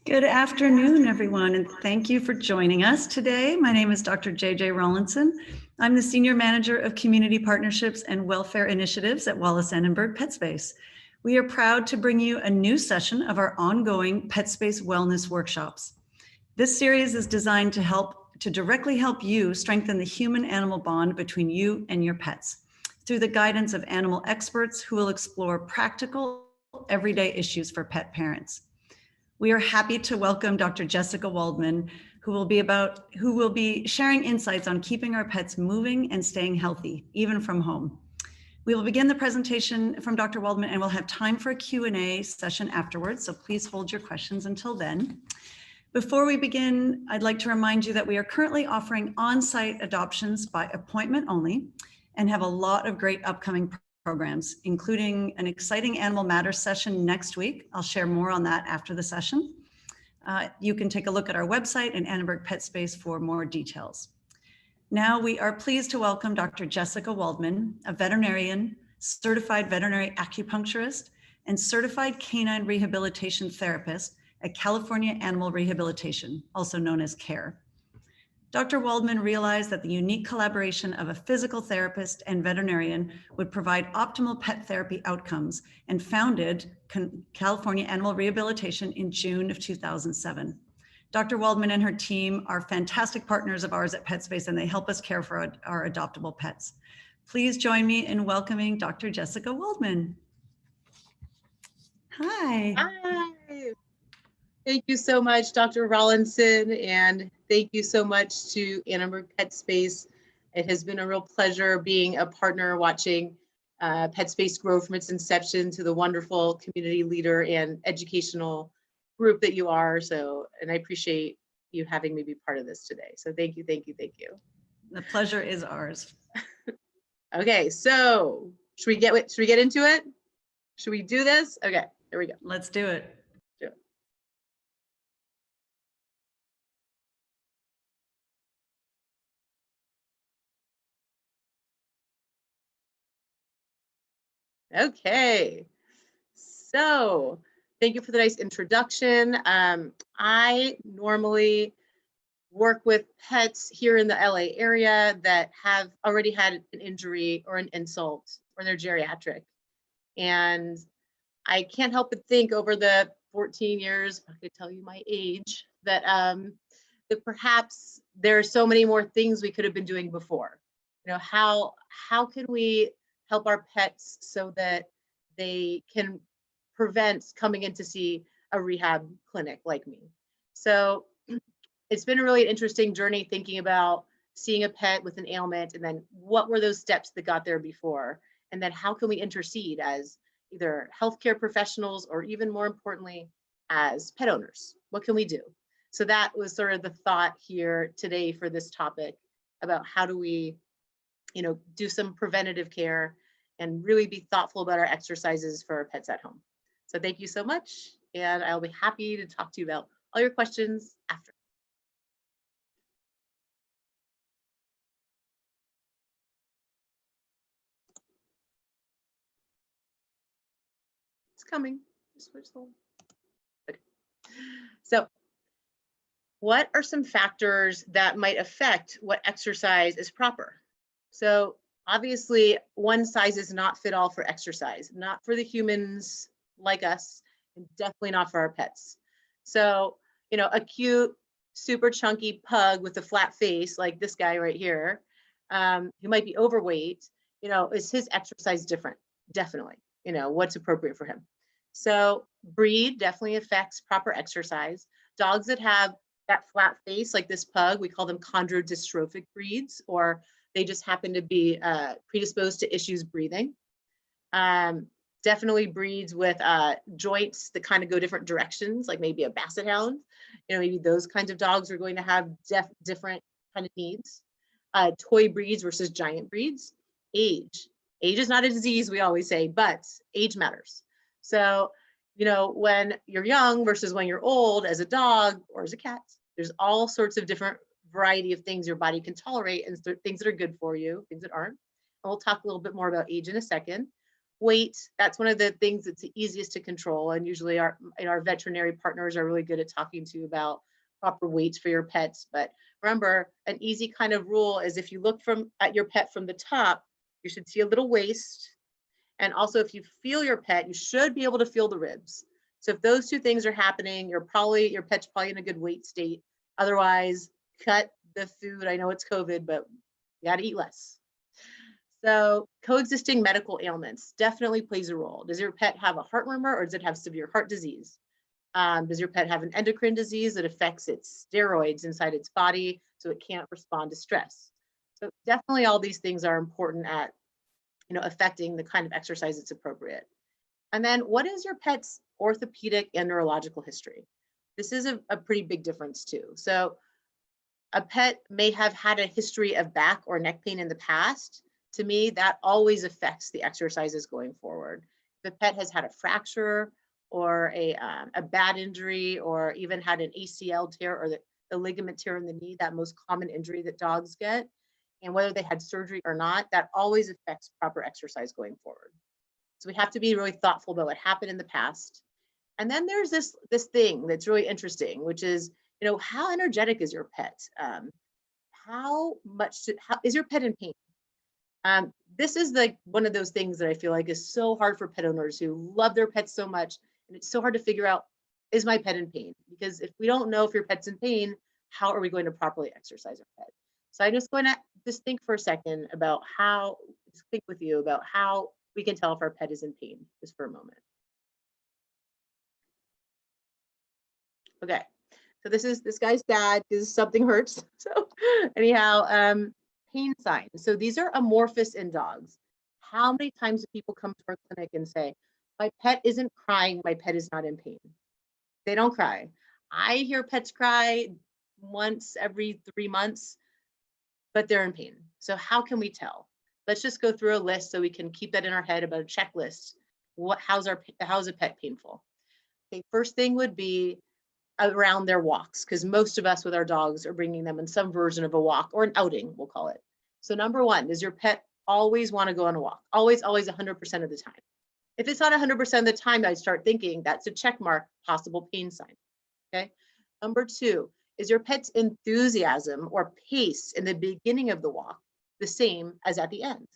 Good afternoon, everyone, and thank you for joining us today. My name is Dr. JJ Rawlinson. I'm the Senior Manager of Community Partnerships and Welfare Initiatives at Annenberg PetSpace. We are proud to bring you a new session of our ongoing PetSpace Wellness Workshops. This series is designed to directly help you strengthen the human-animal bond between you and your pets through the guidance of animal experts who will explore practical, everyday issues for pet parents. We are happy to welcome Dr. Jessica Waldman, who will be sharing insights on keeping our pets moving and staying healthy, even from home. We will begin the presentation from Dr. Waldman and we'll have time for a Q&A session afterwards, so please hold your questions until then. Before we begin, I'd like to remind you that we are currently offering on-site adoptions by appointment only and have a lot of great upcoming programs, including an exciting Animal Matters session next week. I'll share more on that after the session. You can take a look at our website and Annenberg PetSpace for more details. Now we are pleased to welcome Dr. Jessica Waldman, a veterinarian, certified veterinary acupuncturist, and certified canine rehabilitation therapist at California Animal Rehabilitation, also known as CARE. Dr. Waldman realized that the unique collaboration of a physical therapist and veterinarian would provide optimal pet therapy outcomes and founded California Animal Rehabilitation in June of 2007. Dr. Waldman and her team are fantastic partners of ours at PetSpace, and they help us care for our adoptable pets. Please join me in welcoming Dr. Jessica Waldman. Hi. Hi. Thank you so much, Dr. Rawlinson, and thank you so much to Annenberg PetSpace. It has been a real pleasure being a partner, watching PetSpace grow from its inception to the wonderful community leader and educational group that you are. And I appreciate you having me be part of this today. So thank you, thank you, thank you. The pleasure is ours. Okay, so should we get into it? Should we do this? Okay, here we go. Let's do it. Okay, so thank you for the nice introduction. I normally work with pets here in the LA area that have already had an injury or an insult, or they're geriatric. And I can't help but think over the 14 years, I could tell you my age, that perhaps there are so many more things we could have been doing before. You know, how can we help our pets so that they can prevent coming in to see a rehab clinic like me? So it's been a really interesting journey thinking about seeing a pet with an ailment, and then what were those steps that got there before? And then how can we intercede as either healthcare professionals or, even more importantly, as pet owners? What can we do? So that was sort of the thought here today for this topic about how do we, do some preventative care and really be thoughtful about our exercises for our pets at home. So thank you so much. And I'll be happy to talk to you about all your questions after. It's coming. Okay. So what are some factors that might affect what exercise is proper? So obviously, one size is not fit all for exercise, not for the humans like us, and definitely not for our pets. So, a cute, super chunky pug with a flat face, like this guy right here, who might be overweight, is his exercise different? Definitely, what's appropriate for him. So breed definitely affects proper exercise. Dogs that have that flat face, like this pug, we call them chondrodystrophic breeds, or they just happen to be predisposed to issues breathing. Definitely breeds with joints that kind of go different directions, like maybe a basset hound. Maybe those kinds of dogs are going to have different kind of needs. Toy breeds versus giant breeds. Age is not a disease, we always say, but age matters. So, when you're young versus when you're old, as a dog or as a cat, there's all sorts of different variety of things your body can tolerate, and things that are good for you, things that aren't. And we'll talk a little bit more about age in a second. Weight, that's one of the things that's the easiest to control. And usually our veterinary partners are really good at talking to you about proper weights for your pets. But remember, an easy kind of rule is if you look at your pet from the top, you should see a little waist. And also if you feel your pet, you should be able to feel the ribs. So if those two things are happening, your pet's probably in a good weight state. Otherwise, cut the food. I know it's COVID, but you got to eat less. So coexisting medical ailments definitely plays a role. Does your pet have a heartwormer or does it have severe heart disease? Does your pet have an endocrine disease that affects its steroids inside its body so it can't respond to stress? So definitely all these things are important at affecting the kind of exercise that's appropriate. And then what is your pet's orthopedic and neurological history? This is a pretty big difference too. So a pet may have had a history of back or neck pain in the past. To me, that always affects the exercises going forward. If the pet has had a fracture or a bad injury, or even had an ACL tear or the ligament tear in the knee, that most common injury that dogs get, and whether they had surgery or not, that always affects proper exercise going forward. So we have to be really thoughtful about what happened in the past. And then there's this thing that's really interesting, which is, how energetic is your pet? How is your pet in pain? This is like one of those things that I feel like is so hard for pet owners who love their pets so much. And it's so hard to figure out, is my pet in pain? Because if we don't know if your pet's in pain, how are we going to properly exercise our pet? So I'm just going to think for a second about think with you about how we can tell if our pet is in pain, just for a moment. Okay, so this guy's sad because something hurts. So anyhow, pain signs. So these are amorphous in dogs. How many times do people come to our clinic and say, my pet isn't crying, my pet is not in pain? They don't cry. I hear pets cry once every 3 months, but they're in pain. So how can we tell? Let's just go through a list so we can keep that in our head about a checklist. How's a pet painful? Okay, first thing would be around their walks, because most of us with our dogs are bringing them in some version of a walk or an outing, we'll call it. So number one, does your pet always want to go on a walk? Always 100% of the time. If it's not 100% of the time, I start thinking that's a check mark, possible pain sign. Okay. Number two, is your pet's enthusiasm or pace in the beginning of the walk the same as at the end?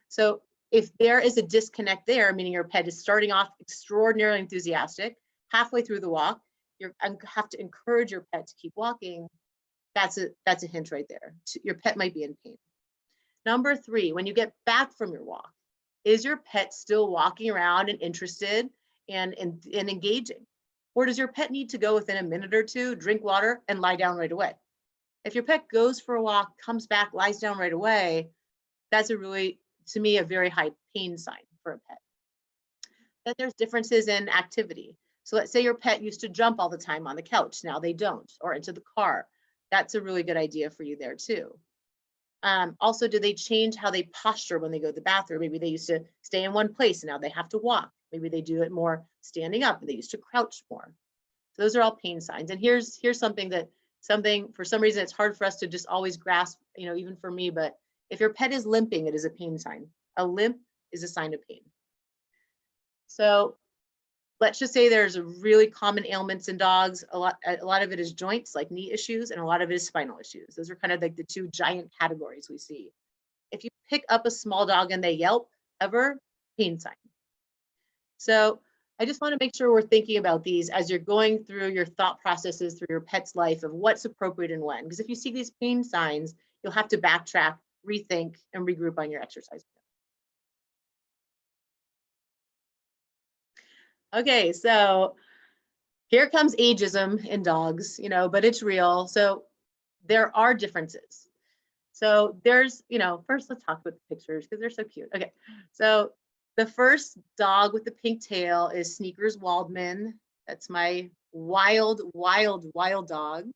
So if there is a disconnect there, meaning your pet is starting off extraordinarily enthusiastic, halfway through the walk, you have to encourage your pet to keep walking. That's a hint right there. Your pet might be in pain. Number three, when you get back from your walk, is your pet still walking around and interested and engaging? Or does your pet need to go within a minute or two, drink water, and lie down right away? If your pet goes for a walk, comes back, lies down right away, that's to me, a very high pain sign for a pet. Then there's differences in activity. So let's say your pet used to jump all the time on the couch. Now they don't, or into the car. That's a really good idea for you there too. Also, do they change how they posture when they go to the bathroom? Maybe they used to stay in one place and now they have to walk. Maybe they do it more standing up and they used to crouch more. So those are all pain signs. And here's something for some reason, it's hard for us to just always grasp, even for me, but if your pet is limping, it is a pain sign. A limp is a sign of pain. So let's just say there's a really common ailments in dogs. A lot of it is joints, like knee issues, and a lot of it is spinal issues. Those are kind of like the two giant categories we see. If you pick up a small dog and they yelp, pain sign. So I just want to make sure we're thinking about these as you're going through your thought processes through your pet's life of what's appropriate and when. Because if you see these pain signs, you'll have to backtrack, rethink, and regroup on your exercise. Okay, so here comes ageism in dogs, but it's real. So there are differences. So there's, first let's talk about the pictures because they're so cute. Okay, so the first dog with the pink tail is Sneakers Waldman. That's my wild dog.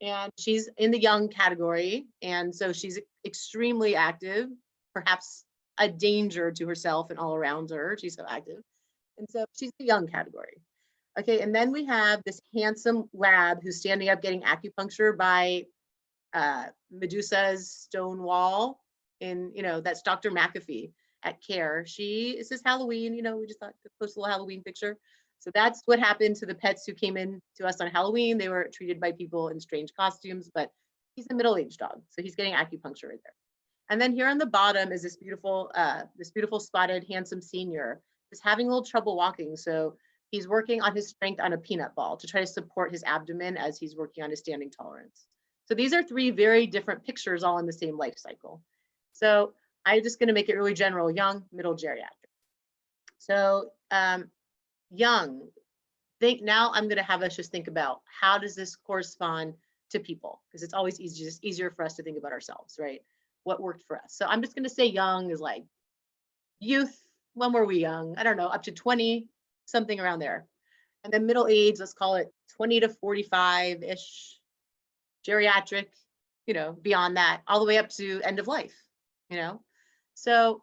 And she's in the young category. And so she's extremely active, perhaps a danger to herself and all around her. She's so active. And so she's the young category. Okay, and then we have this handsome lab who's standing up getting acupuncture by Medusa's stone wall. And, that's Dr. McAfee. at care. This is Halloween, we just thought to post a little Halloween picture. So that's what happened to the pets who came in to us on Halloween. They were treated by people in strange costumes, but he's a middle-aged dog. So he's getting acupuncture right there. And then here on the bottom is this beautiful spotted, handsome senior who's having a little trouble walking. So he's working on his strength on a peanut ball to try to support his abdomen as he's working on his standing tolerance. So these are three very different pictures all in the same life cycle. So I'm just going to make it really general: young, middle, geriatric. So young, now I'm going to have us just think about how does this correspond to people, because it's always easier for us to think about ourselves, right? What worked for us. So I'm just going to say young is like youth. When were we young? I don't know, up to 20, something around there. And then middle age, let's call it 20 to 45-ish. Geriatric, beyond that, all the way up to end of life, So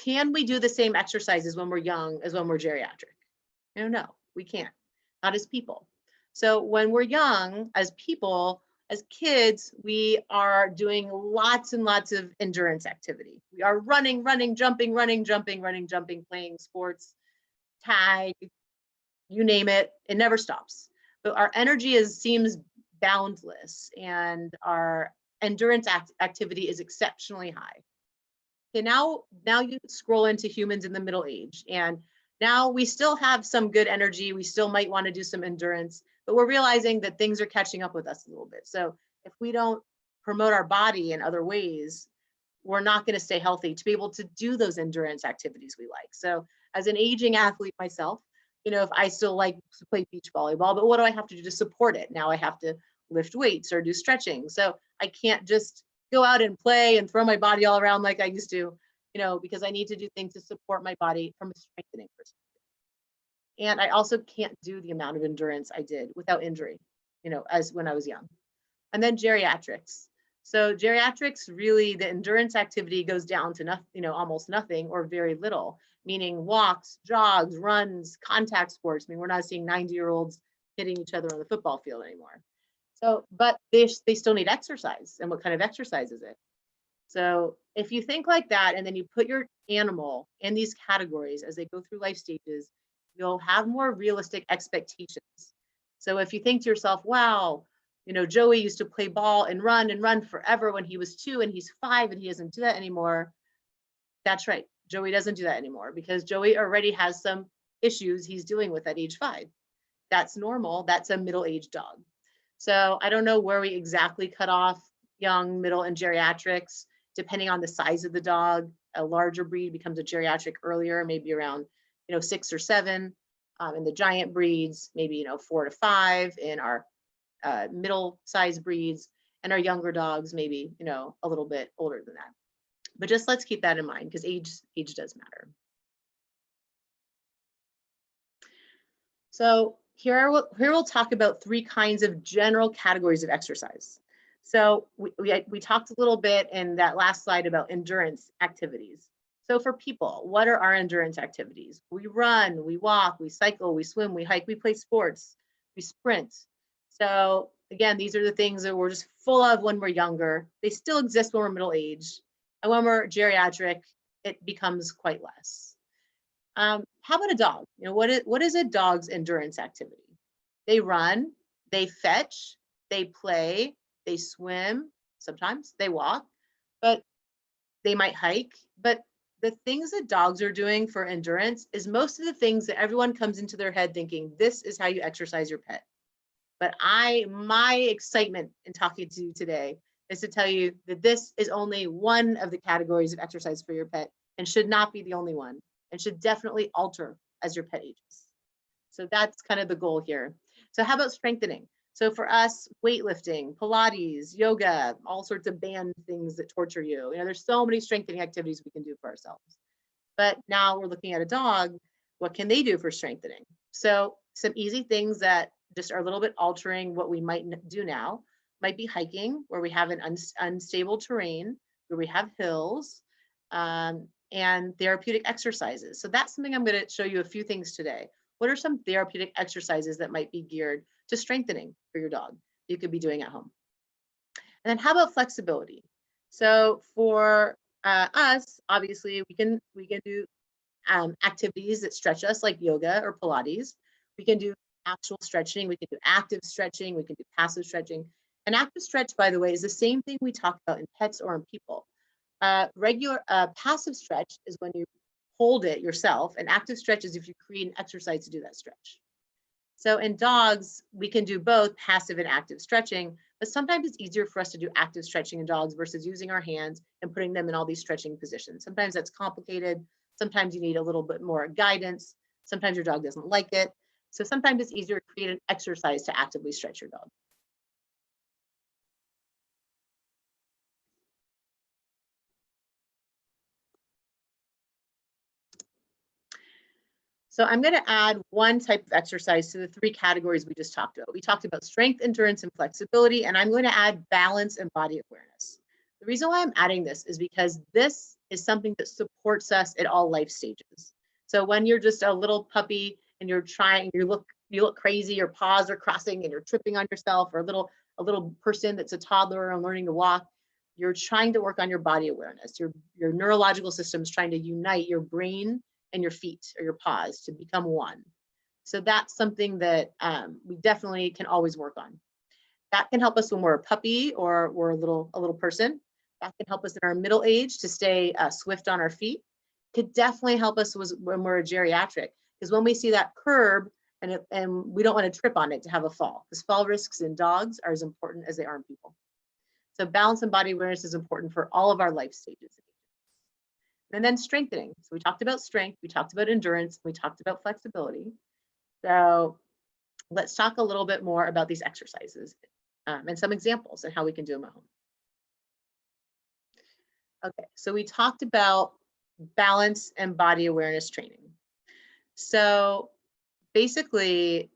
can we do the same exercises when we're young as when we're geriatric? No, we can't, not as people. So when we're young, as people, as kids, we are doing lots and lots of endurance activity. We are running, jumping, playing sports, tag, you name it, it never stops. But our energy seems boundless, and our endurance activity is exceptionally high. Okay, now you scroll into humans in the middle age, and now we still have some good energy. We still might want to do some endurance, but we're realizing that things are catching up with us a little bit. So if we don't promote our body in other ways, we're not going to stay healthy to be able to do those endurance activities we like. So as an aging athlete myself, if I still like to play beach volleyball, but what do I have to do to support it? Now I have to lift weights or do stretching. So I can't just go out and play and throw my body all around like I used to, because I need to do things to support my body from a strengthening perspective. And I also can't do the amount of endurance I did without injury, as when I was young. And then geriatrics. So geriatrics, really, the endurance activity goes down to nothing, almost nothing or very little, meaning walks, jogs, runs, contact sports. I mean, we're not seeing 90-year-olds hitting each other on the football field anymore. So, but they still need exercise. And what kind of exercise is it? So if you think like that, and then you put your animal in these categories as they go through life stages, you'll have more realistic expectations. So if you think to yourself, wow, Joey used to play ball and run forever when he was 2 and he's 5 and he doesn't do that anymore. That's right. Joey doesn't do that anymore because Joey already has some issues he's dealing with at age 5. That's normal. That's a middle-aged dog. So I don't know where we exactly cut off young, middle, and geriatrics, depending on the size of the dog. A larger breed becomes a geriatric earlier, maybe around 6 or 7. In the giant breeds, maybe 4 to 5. In our middle-sized breeds, and our younger dogs, maybe a little bit older than that. But just let's keep that in mind because age does matter. So here we'll talk about 3 kinds of general categories of exercise. So we talked a little bit in that last slide about endurance activities. So for people, what are our endurance activities? We run, we walk, we cycle, we swim, we hike, we play sports, we sprint. So again, these are the things that we're just full of when we're younger. They still exist when we're middle-aged. And when we're geriatric, it becomes quite less. How about a dog? What is a dog's endurance activity? They run, they fetch, they play, they swim, sometimes they walk, but they might hike. But the things that dogs are doing for endurance is most of the things that everyone comes into their head thinking, this is how you exercise your pet. But my excitement in talking to you today is to tell you that this is only one of the categories of exercise for your pet and should not be the only one and should definitely alter as your pet ages. So that's kind of the goal here. So how about strengthening? So for us, weightlifting, Pilates, yoga, all sorts of band things that torture you. There's so many strengthening activities we can do for ourselves. But now we're looking at a dog. What can they do for strengthening? So some easy things that just are a little bit altering what we might do now might be hiking, where we have an unstable terrain, where we have hills, and therapeutic exercises. So that's something I'm going to show you a few things today. What are some therapeutic exercises that might be geared to strengthening for your dog you could be doing at home? And then how about flexibility? So for Us, obviously, we can do activities that stretch us, like yoga or Pilates. We can do actual stretching. We can do active stretching. We can do passive stretching. An active stretch, by the way, is the same thing we talk about in pets or in people. Regular passive stretch is when you hold it yourself. An active stretch is if you create an exercise to do that stretch. So in dogs, we can do both passive and active stretching, but sometimes it's easier for us to do active stretching in dogs versus using our hands and putting them in all these stretching positions. Sometimes that's complicated. Sometimes you need a little bit more guidance. Sometimes your dog doesn't like it. So sometimes it's easier to create an exercise to actively stretch your dog. So I'm going to add one type of exercise to the three categories we just talked about. We talked about strength, endurance, and flexibility, and I'm going to add balance and body awareness. The reason why I'm adding this is because this is something that supports us at all life stages. So when you're just a little puppy and you're trying, you look crazy, your paws are crossing and you're tripping on yourself, or a little person that's a toddler and learning to walk, you're trying to work on your body awareness. Your neurological system is trying to unite your brain and your feet or your paws to become one. So that's something that we definitely can always work on. That can help us when we're a puppy or we're a little person. That can help us in our middle age to stay swift on our feet. Could definitely help us when we're a geriatric, because when we see that curb and we don't want to trip on it to have a fall, because fall risks in dogs are as important as they are in people. So balance and body awareness is important for all of our life stages. And then strengthening. So we talked about strength, we talked about endurance, we talked about flexibility. So let's talk a little bit more about these exercises and some examples and how we can do them at home. Okay, so we talked about balance and body awareness training. So basically,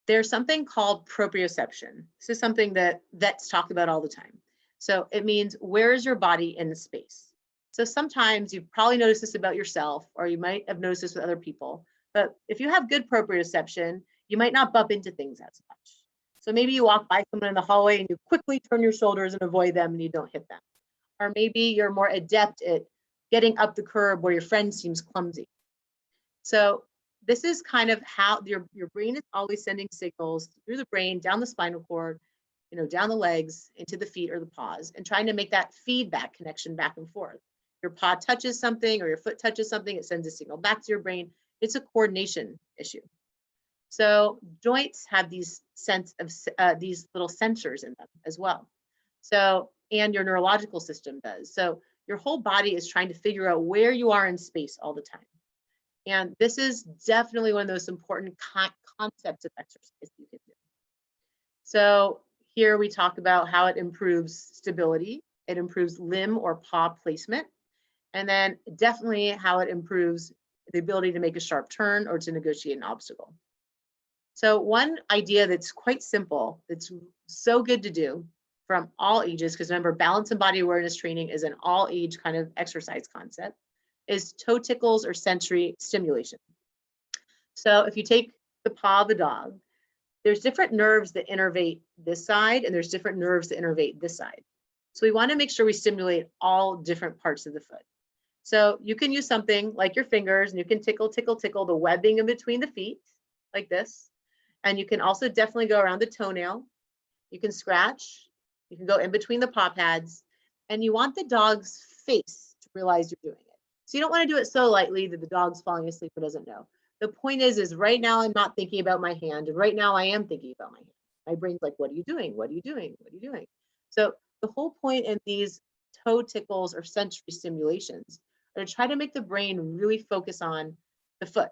there's something called proprioception. This is something that vets talk about all the time. So it means, where is your body in the space? So sometimes you've probably noticed this about yourself, or you might have noticed this with other people, but if you have good proprioception, you might not bump into things as much. So maybe you walk by someone in the hallway and you quickly turn your shoulders and avoid them and you don't hit them. Or maybe you're more adept at getting up the curb where your friend seems clumsy. So this is kind of how your brain is always sending signals through the brain, down the spinal cord, down the legs, into the feet or the paws, and trying to make that feedback connection back and forth. Your paw touches something or your foot touches something, it sends a signal back to your brain. It's a coordination issue. So joints have these these little sensors in them as well. So, and your neurological system does. So your whole body is trying to figure out where you are in space all the time. And this is definitely one of the most important concepts of exercise you can do. So here we talk about how it improves stability, it improves limb or paw placement, and then definitely how it improves the ability to make a sharp turn or to negotiate an obstacle. So one idea that's quite simple, that's so good to do from all ages, because remember, balance and body awareness training is an all age kind of exercise concept, is toe tickles or sensory stimulation. So if you take the paw of the dog, there's different nerves that innervate this side and there's different nerves that innervate this side. So we want to make sure we stimulate all different parts of the foot. So you can use something like your fingers and you can tickle, tickle, tickle the webbing in between the feet like this. And you can also definitely go around the toenail. You can scratch, you can go in between the paw pads, and you want the dog's face to realize you're doing it. So you don't want to do it so lightly that the dog's falling asleep or doesn't know. The point is right now I'm not thinking about my hand, and right now I am thinking about my hand. My brain's like, what are you doing? What are you doing? What are you doing? So the whole point in these toe tickles or sensory stimulations are to try to make the brain really focus on the foot.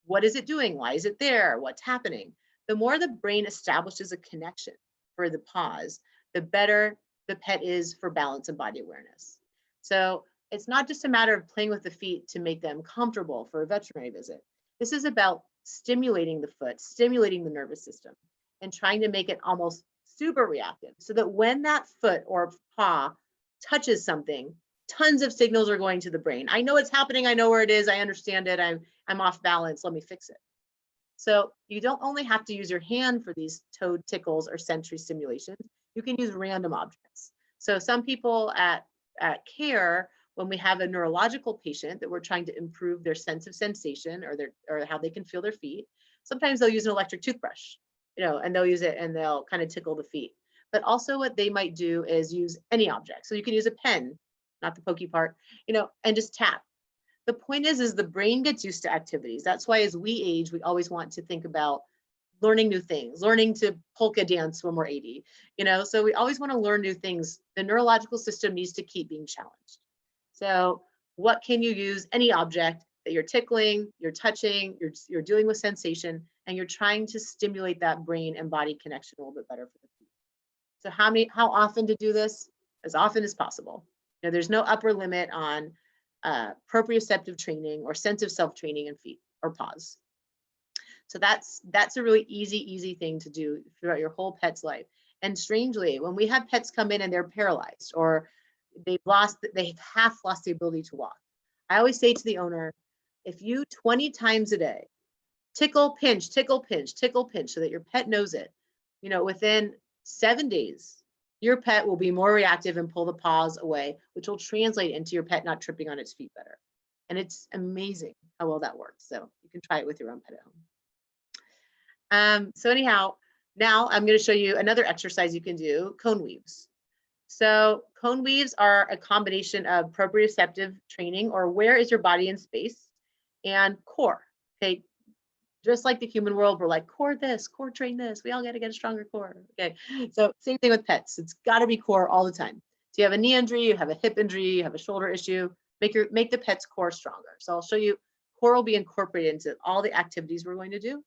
What is it doing? Why is it there? What's happening? The more the brain establishes a connection for the paws, the better the pet is for balance and body awareness. So it's not just a matter of playing with the feet to make them comfortable for a veterinary visit. This is about stimulating the foot, stimulating the nervous system, and trying to make it almost super reactive so that when that foot or paw touches something, tons of signals are going to the brain. I know it's happening. I know where it is. I understand it. I'm off balance. Let me fix it. So you don't only have to use your hand for these toe tickles or sensory stimulations. You can use random objects. So some people at care when we have a neurological patient that we're trying to improve their sense of sensation or how they can feel their feet. Sometimes they'll use an electric toothbrush, and they'll use it and they'll kind of tickle the feet. But also what they might do is use any object. So you can use a pen, not the pokey part, and just tap. The point is the brain gets used to activities. That's why as we age, we always want to think about learning new things, learning to polka dance when we're 80, so we always want to learn new things. The neurological system needs to keep being challenged. So what can you use? Any object that you're tickling, you're touching, you're dealing with sensation, and you're trying to stimulate that brain and body connection a little bit better for the feet. So how often to do this? As often as possible. There's no upper limit on proprioceptive training or sense of self training in feet or paws. So that's a really easy thing to do throughout your whole pet's life. And strangely, when we have pets come in and they're paralyzed or they've half lost the ability to walk, I always say to the owner, if you 20 times a day tickle, pinch, tickle, pinch, tickle, pinch, so that your pet knows it, within 7 days, your pet will be more reactive and pull the paws away, which will translate into your pet not tripping on its feet better. And it's amazing how well that works. So you can try it with your own pet at home. So anyhow, now I'm going to show you another exercise you can do, cone weaves. So cone weaves are a combination of proprioceptive training, or where is your body in space, and core. Okay, just like the human world, we're like core this, core train this. We all got to get a stronger core. Okay, so same thing with pets. It's got to be core all the time. So you have a knee injury, you have a hip injury, you have a shoulder issue. Make the pet's core stronger. So I'll show you. Core will be incorporated into all the activities we're going to do.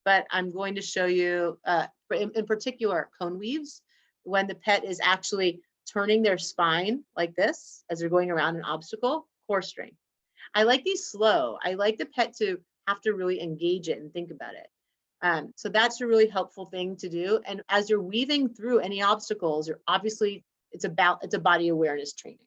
But I'm going to show you, in particular, cone weaves, when the pet is actually turning their spine like this as they're going around an obstacle, core strength. I like these slow. I like the pet to have to really engage it and think about it. So that's a really helpful thing to do. And as you're weaving through any obstacles, it's a body awareness training.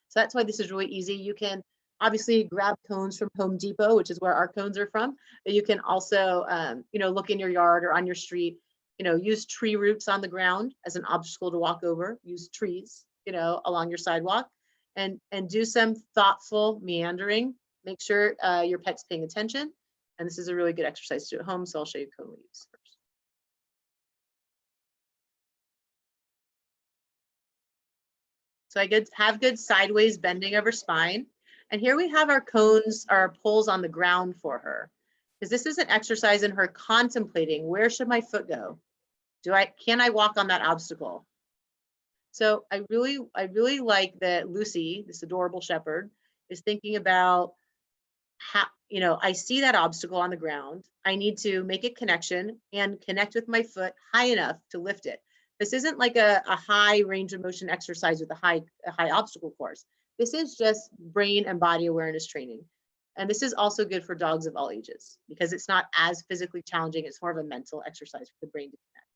So that's why this is really easy. You can obviously grab cones from Home Depot, which is where our cones are from, but you can also, look in your yard or on your street, use tree roots on the ground as an obstacle to walk over, use trees, along your sidewalk, and do some thoughtful meandering. Make sure your pet's paying attention. And this is a really good exercise to do at home. So I'll show you cone weaves first. So I have good sideways bending of her spine. And here we have our cones, our poles on the ground for her, because this is an exercise in her contemplating, where should my foot go? Can I walk on that obstacle? So I really like that Lucy, this adorable shepherd, is thinking about how, I see that obstacle on the ground. I need to make a connection and connect with my foot high enough to lift it. This isn't like a high range of motion exercise with a high obstacle course. This is just brain and body awareness training. And this is also good for dogs of all ages because it's not as physically challenging. It's more of a mental exercise for the brain to connect.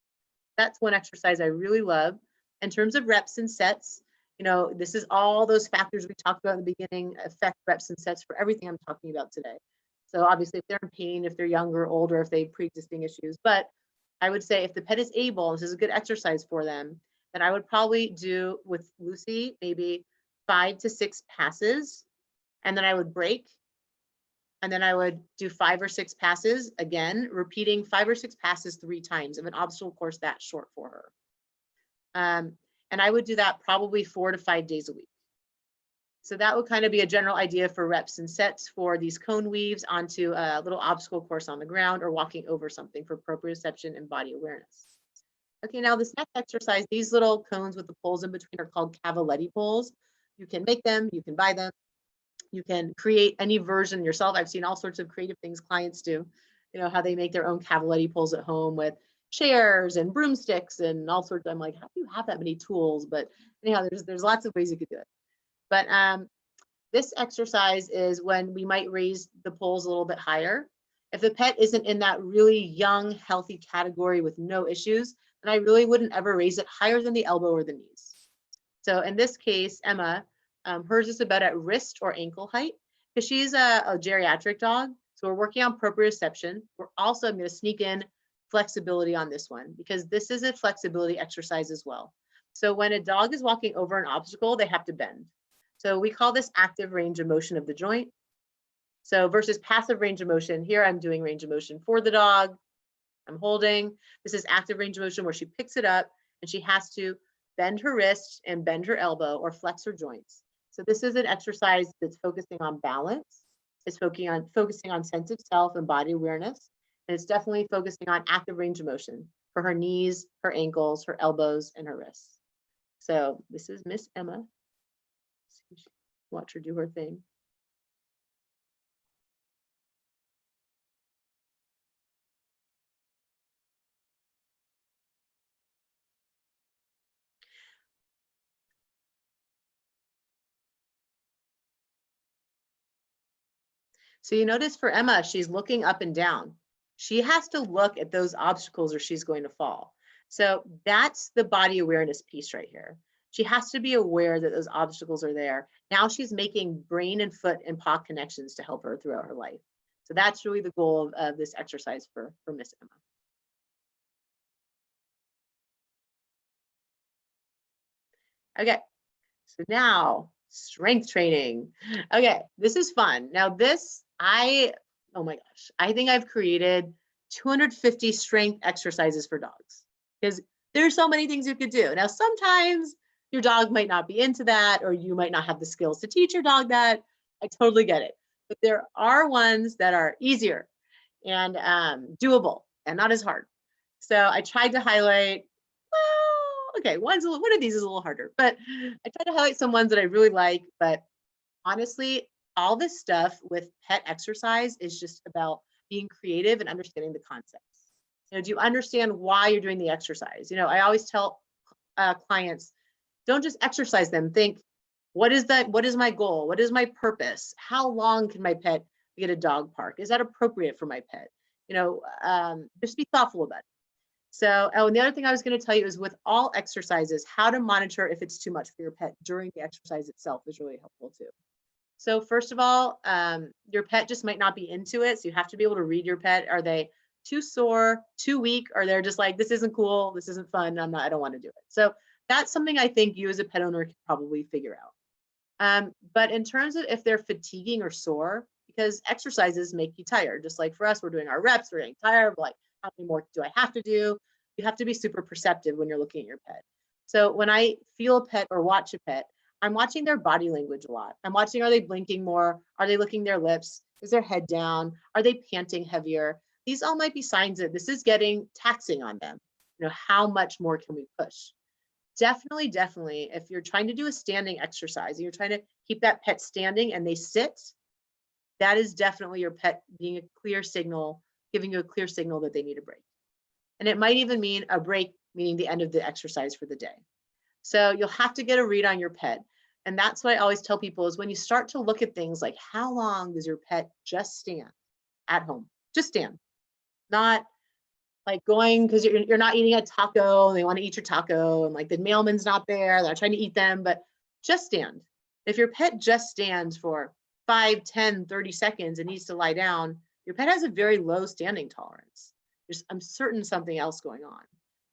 That's one exercise I really love. In terms of reps and sets, this is all those factors we talked about in the beginning affect reps and sets for everything I'm talking about today. So obviously if they're in pain, if they're younger, older, if they have pre-existing issues, but I would say if the pet is able, this is a good exercise for them, then I would probably do with Lucy, maybe 5 to 6 passes, and then I would break. And then I would do 5 or 6 passes, again, repeating 5 or 6 passes 3 times of an obstacle course that short for her. And I would do that probably 4 to 5 days a week. So that would kind of be a general idea for reps and sets for these cone weaves onto a little obstacle course on the ground or walking over something for proprioception and body awareness. Okay, now this next exercise, these little cones with the poles in between are called cavaletti poles. You can make them, you can buy them. You can create any version yourself. I've seen all sorts of creative things clients do, how they make their own cavaletti poles at home with chairs and broomsticks and all sorts. I'm like, how do you have that many tools? But anyhow, there's lots of ways you could do it. But this exercise is when we might raise the poles a little bit higher. If the pet isn't in that really young, healthy category with no issues, then I really wouldn't ever raise it higher than the elbow or the knees. So in this case, Emma, hers is about at wrist or ankle height because she's a geriatric dog. So we're working on proprioception. I'm going to sneak in flexibility on this one because this is a flexibility exercise as well. So when a dog is walking over an obstacle, they have to bend. So we call this active range of motion of the joint. So versus passive range of motion, here I'm doing range of motion for the dog. I'm holding. This is active range of motion where she picks it up and she has to bend her wrist and bend her elbow or flex her joints. So this is an exercise that's focusing on balance. It's focusing on sense of self and body awareness. And it's definitely focusing on active range of motion for her knees, her ankles, her elbows, and her wrists. So this is Miss Emma. Watch her do her thing. So you notice for Emma, she's looking up and down. She has to look at those obstacles or she's going to fall. So that's the body awareness piece right here. She has to be aware that those obstacles are there. Now she's making brain and foot and paw connections to help her throughout her life. So that's really the goal of this exercise for Miss Emma. Okay, so now strength training. Okay, this is fun. Now this, oh my gosh, I think I've created 250 strength exercises for dogs because there's so many things you could do. Now, sometimes your dog might not be into that, or you might not have the skills to teach your dog that. I totally get it. But there are ones that are easier and doable and not as hard. So I tried to highlight, well, okay, one of these is a little harder, but I tried to highlight some ones that I really like. But honestly, all this stuff with pet exercise is just about being creative and understanding the concepts. Do you understand why you're doing the exercise? I always tell clients, don't just exercise them. Think, what is my goal? What is my purpose? How long can my pet be at a dog park? Is that appropriate for my pet? Just be thoughtful about it. So, and the other thing I was going to tell you is with all exercises, how to monitor if it's too much for your pet during the exercise itself is really helpful too. So first of all, your pet just might not be into it. So you have to be able to read your pet. Are they too sore, too weak? Or they're just like, this isn't cool, this isn't fun, I don't want to do it. So that's something I think you as a pet owner can probably figure out. But in terms of if they're fatiguing or sore, because exercises make you tired, just like for us, we're doing our reps, we're getting tired, like how many more do I have to do? You have to be super perceptive when you're looking at your pet. So when I feel a pet or watch a pet, I'm watching their body language a lot. I'm watching, are they blinking more? Are they licking their lips? Is their head down? Are they panting heavier? These all might be signs that this is getting taxing on them. How much more can we push? Definitely, if you're trying to do a standing exercise and you're trying to keep that pet standing and they sit, that is definitely your pet being a clear signal, giving you a clear signal that they need a break. And it might even mean a break, meaning the end of the exercise for the day. So you'll have to get a read on your pet. And that's what I always tell people is when you start to look at things like how long does your pet just stand at home? Just stand, not like going because you're not eating a taco and they want to eat your taco and like the mailman's not there, they're trying to eat them, but just stand. If your pet just stands for 5, 10, 30 seconds and needs to lie down, your pet has a very low standing tolerance. I'm certain something else going on.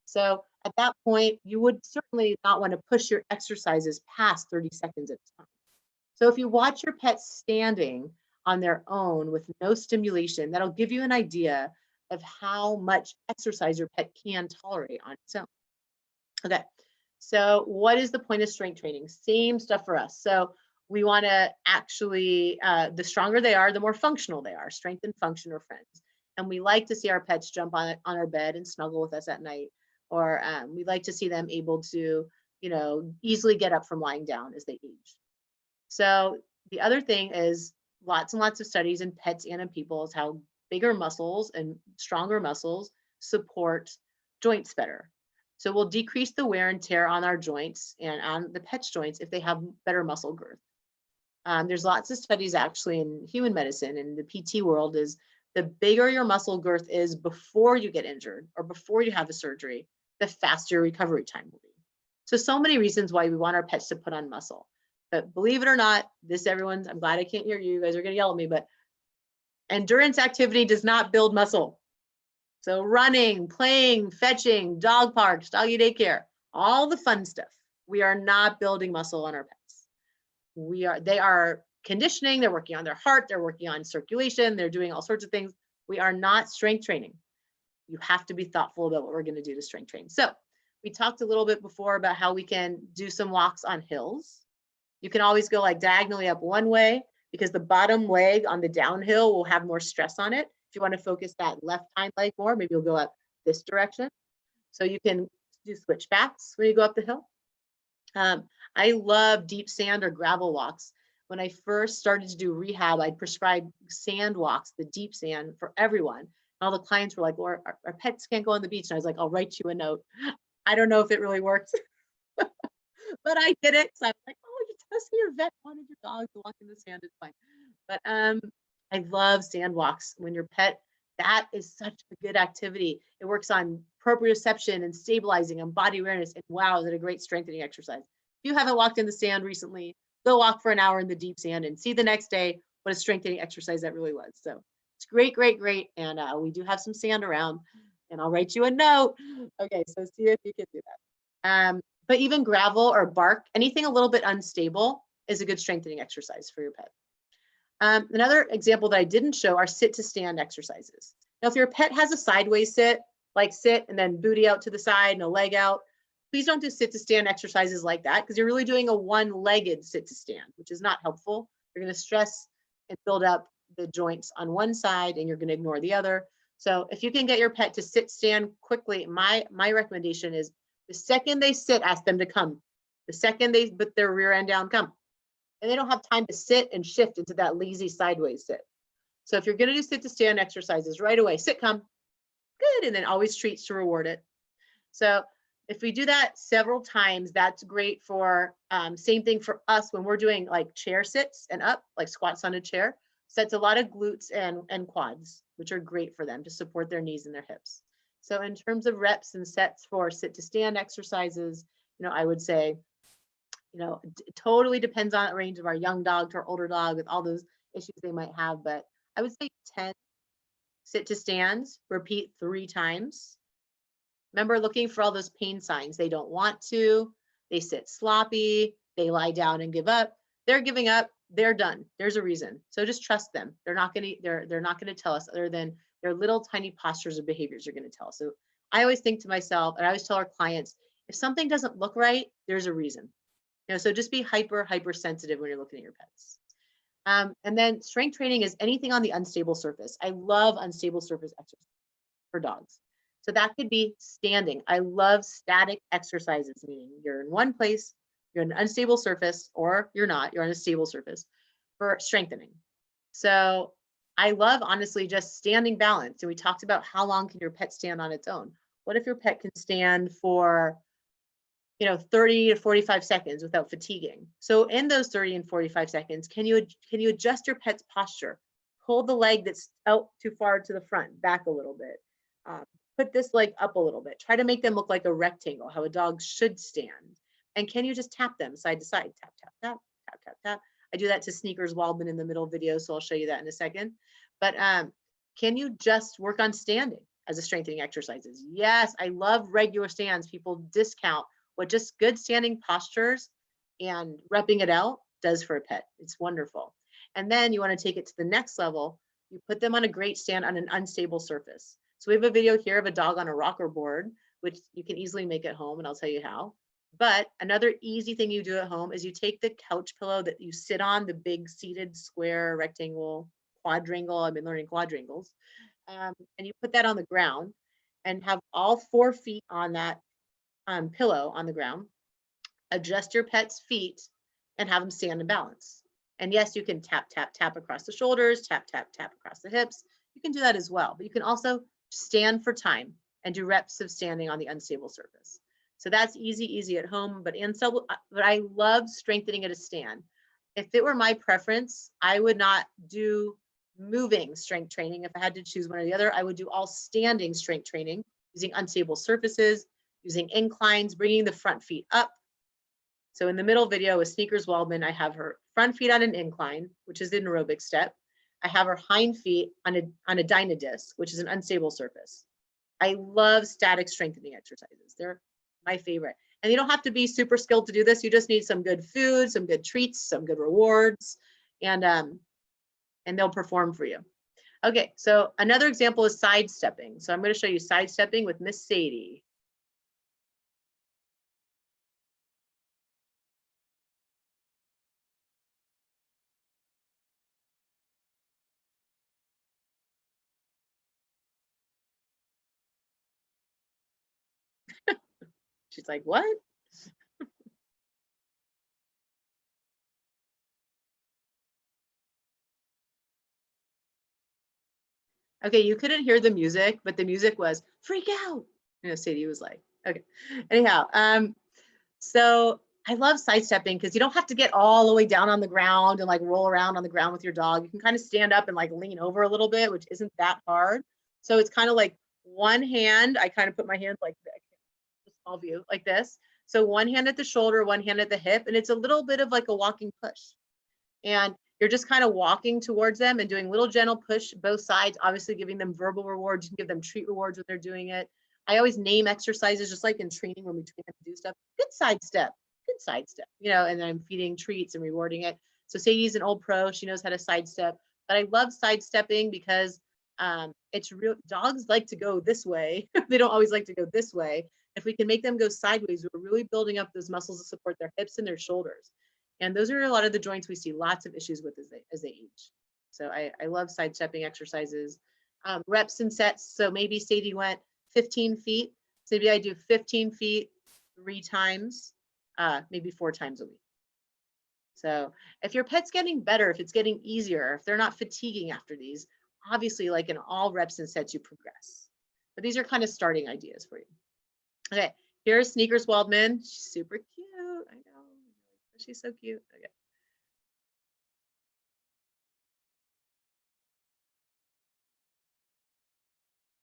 So at that point, you would certainly not want to push your exercises past 30 seconds at a time. So if you watch your pet standing on their own with no stimulation, that'll give you an idea of how much exercise your pet can tolerate on its own. Okay, so what is the point of strength training? Same stuff for us. So we want to actually, the stronger they are, the more functional they are. Strength and function are friends. And we like to see our pets jump on our bed and snuggle with us at night. Or we like to see them able to, easily get up from lying down as they age. So the other thing is lots and lots of studies in pets and in people is how bigger muscles and stronger muscles support joints better. So we'll decrease the wear and tear on our joints and on the pet's joints if they have better muscle girth. There's lots of studies actually in human medicine and the PT world is the bigger your muscle girth is before you get injured or before you have a surgery, the faster your recovery time will be. So many reasons why we want our pets to put on muscle. But believe it or not, I'm glad I can't hear you. You guys are going to yell at me, but endurance activity does not build muscle. So running, playing, fetching, dog parks, doggy daycare, all the fun stuff. We are not building muscle on our pets. They are conditioning, they're working on their heart, they're working on circulation, they're doing all sorts of things. We are not strength training. You have to be thoughtful about what we're going to do to strength train. So we talked a little bit before about how we can do some walks on hills. You can always go like diagonally up one way because the bottom leg on the downhill will have more stress on it. If you want to focus that left hind leg more, maybe you'll go up this direction. So you can do switchbacks when you go up the hill. I love deep sand or gravel walks. When I first started to do rehab, I'd prescribe sand walks, the deep sand for everyone. And all the clients were like, well, our pets can't go on the beach. And I was like, I'll write you a note. I don't know if it really worked, but I did it. So I was like, oh, you're testing your vet wanted your dog to walk in the sand. It's fine. But I love sand walks. When your pet, that is such a good activity. It works on proprioception and stabilizing and body awareness. And wow, is it a great strengthening exercise. If you haven't walked in the sand recently, go walk for an hour in the deep sand and see the next day what a strengthening exercise that really was. So it's great, great, great. And we do have some sand around and I'll write you a note. Okay, so see if you can do that. But even gravel or bark, anything a little bit unstable is a good strengthening exercise for your pet. Another example that I didn't show are sit to stand exercises. Now, if your pet has a sideways sit, like sit and then booty out to the side and a leg out, please don't do sit to stand exercises like that because you're really doing a one-legged sit to stand, which is not helpful. You're going to stress and build up the joints on one side and you're going to ignore the other. So if you can get your pet to sit stand quickly, my recommendation is the second they sit, ask them to come. The second they put their rear end down, come. And they don't have time to sit and shift into that lazy sideways sit. So if you're going to do sit to stand exercises right away, sit, come, good, and then always treats to reward it. So if we do that several times, that's great for, same thing for us when we're doing like chair sits and up, like squats on a chair, sets a lot of glutes and quads, which are great for them to support their knees and their hips. So in terms of reps and sets for sit to stand exercises, I would say, it totally depends on the range of our young dog to our older dog with all those issues they might have, but I would say 10 sit to stands, repeat 3 times. Remember looking for all those pain signs. They don't want to, they sit sloppy, they lie down and give up. They're giving up, they're done. There's a reason. So just trust them. They're not going to tell us other than their little tiny postures or behaviors are going to tell us. So I always think to myself, and I always tell our clients, if something doesn't look right, there's a reason. So just be hyper sensitive when you're looking at your pets. And then strength training is anything on the unstable surface. I love unstable surface exercise for dogs. So that could be standing. I love static exercises, meaning you're in one place, you're on an unstable surface, or you're not, you're on a stable surface for strengthening. So I love, honestly, just standing balance. And we talked about how long can your pet stand on its own? What if your pet can stand for 30 to 45 seconds without fatiguing? So in those 30 and 45 seconds, can you adjust your pet's posture? Pull the leg that's out too far to the front, back a little bit. Put this leg up a little bit. Try to make them look like a rectangle, how a dog should stand. And can you just tap them side to side? Tap, tap, tap, tap, tap, tap. I do that to Sneakers Waldman in the middle video, so I'll show you that in a second. But can you just work on standing as a strengthening exercises? Yes, I love regular stands. People discount what just good standing postures and repping it out does for a pet. It's wonderful. And then you want to take it to the next level. You put them on a great stand on an unstable surface. So we have a video here of a dog on a rocker board, which you can easily make at home, and I'll tell you how. But another easy thing you do at home is you take the couch pillow that you sit on, the big seated square, rectangle, quadrangle. I've been learning quadrangles. And you put that on the ground and have all 4 feet on that pillow on the ground. Adjust your pet's feet and have them stand in balance. And yes, you can tap, tap, tap across the shoulders, tap, tap, tap across the hips. You can do that as well, but you can also stand for time and do reps of standing on the unstable surface. So that's easy at home, but I love strengthening at a stand. If it were my preference, I would not do moving strength training. If I had to choose one or the other, I would do all standing strength training using unstable surfaces, using inclines, bringing the front feet up. So in the middle video with Sneakers Waldman, I have her front feet on an incline, which is an aerobic step. I have her hind feet on a dynadisc, which is an unstable surface. I love static strengthening exercises. They're my favorite. And you don't have to be super skilled to do this. You just need some good food, some good treats, some good rewards, and they'll perform for you. Okay, so another example is sidestepping. So I'm going to show you sidestepping with Miss Sadie. She's like, what? Okay, you couldn't hear the music, but the music was freak out. You know, Sadie was like, okay. Anyhow, so I love sidestepping because you don't have to get all the way down on the ground and like roll around on the ground with your dog. You can kind of stand up and like lean over a little bit, which isn't that hard. So it's kind of like one hand, I kind of put my hands like this, small view like this. So one hand at the shoulder, one hand at the hip, and it's a little bit of like a walking push. And you're just kind of walking towards them and doing little gentle push both sides, obviously giving them verbal rewards. You can give them treat rewards when they're doing it. I always name exercises, just like in training when we train them to do stuff. Good sidestep, you know, and then I'm feeding treats and rewarding it. So Sadie's an old pro. She knows how to sidestep. But I love sidestepping because it's real. Dogs like to go this way. They don't always like to go this way. If we can make them go sideways, we're really building up those muscles to support their hips and their shoulders. And those are a lot of the joints we see lots of issues with as they age. So I love sidestepping exercises. Reps and sets. So maybe Sadie went 15 feet. So maybe I do 15 feet 3 times, maybe 4 times a week. So if your pet's getting better, if it's getting easier, if they're not fatiguing after these, obviously like in all reps and sets, you progress. But these are kind of starting ideas for you. Okay, here's Sneakers Waldman. She's super cute. I know. She's so cute. Okay.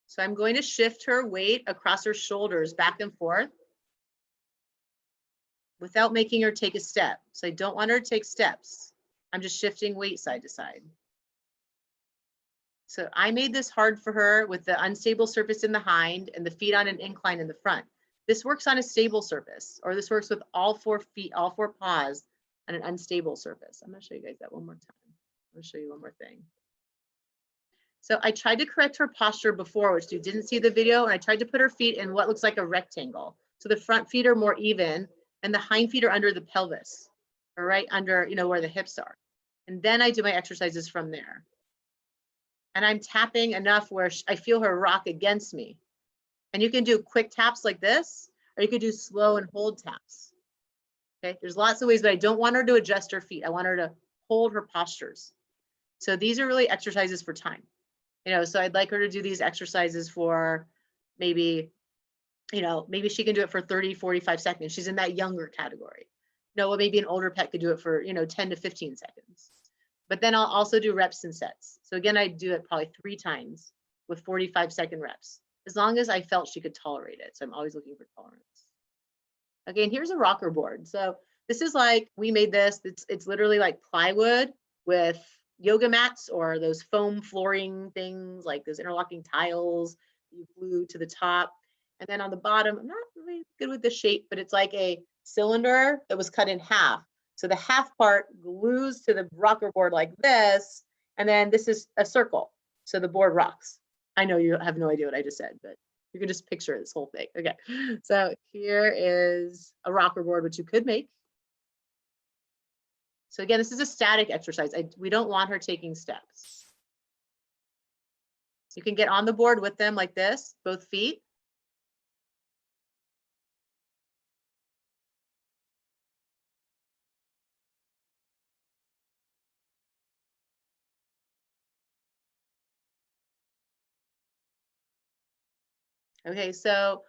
So I'm going to shift her weight across her shoulders back and forth without making her take a step. So I don't want her to take steps. I'm just shifting weight side to side. So I made this hard for her with the unstable surface in the hind and the feet on an incline in the front. This works on a stable surface, or this works with all 4 feet, all 4 paws on an unstable surface. I'm going to show you guys that one more time. I'm going to show you one more thing. So I tried to correct her posture before, which you didn't see the video, and I tried to put her feet in what looks like a rectangle. So the front feet are more even, and the hind feet are under the pelvis, or right under, you know, where the hips are. And then I do my exercises from there. And I'm tapping enough where I feel her rock against me. And you can do quick taps like this, or you could do slow and hold taps. Okay, there's lots of ways, but I don't want her to adjust her feet. I want her to hold her postures. So these are really exercises for time. You know, so I'd like her to do these exercises for maybe, you know, maybe she can do it for 30, 45 seconds. She's in that younger category. No, well, maybe an older pet could do it for, you know, 10 to 15 seconds. But then I'll also do reps and sets. So again, I do it probably 3 times with 45-second reps, as long as I felt she could tolerate it. So I'm always looking for tolerance. Okay, and here's a rocker board. So this is like, we made this, it's literally like plywood with yoga mats or those foam flooring things, like those interlocking tiles you glue to the top. And then on the bottom, I'm not really good with the shape, but it's like a cylinder that was cut in half. So the half part glues to the rocker board like this, and then this is a circle. So the board rocks. I know you have no idea what I just said, but you can just picture this whole thing. Okay, so here is a rocker board, which you could make. So again, this is a static exercise. We don't want her taking steps. You can get on the board with them like this, both feet. Okay, so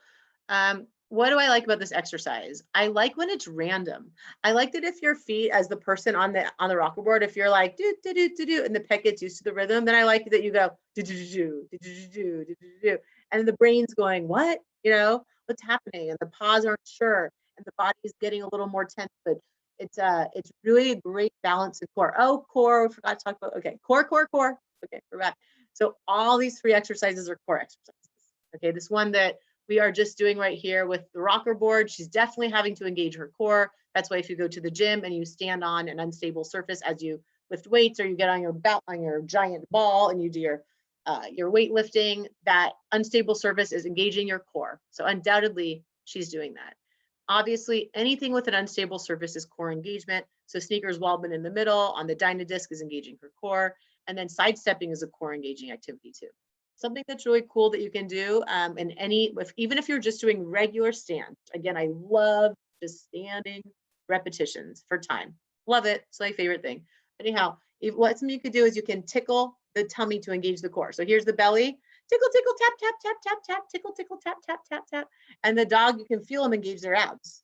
what do I like about this exercise? I like when it's random. I like that if your feet, as the person on the rocker board, if you're like do do do do do, and the pet gets used to the rhythm, then I like that you go do do do do do do do do do, and the brain's going, what, you know, what's happening, and the paws aren't sure, and the body is getting a little more tense, but it's really a great balance in core. Oh, core, we forgot to talk about. Okay, core. Okay, we're back. So all these 3 exercises are core exercises. Okay, this one that we are just doing right here with the rocker board. She's definitely having to engage her core. That's why if you go to the gym and you stand on an unstable surface as you lift weights, or you get on your giant ball and you do your weightlifting, that unstable surface is engaging your core. So undoubtedly she's doing that. Obviously, anything with an unstable surface is core engagement. So sneakers Waldman in the middle on the Dynadisc is engaging her core. And then sidestepping is a core engaging activity too. Something that's really cool that you can do even if you're just doing regular stand. Again, I love just standing repetitions for time. Love it. It's my favorite thing. Anyhow, what something you could do is you can tickle the tummy to engage the core. So here's the belly. Tickle, tickle, tap, tap, tap, tap, tap, tickle, tickle, tap, tap, tap, tap. And the dog, you can feel them engage their abs.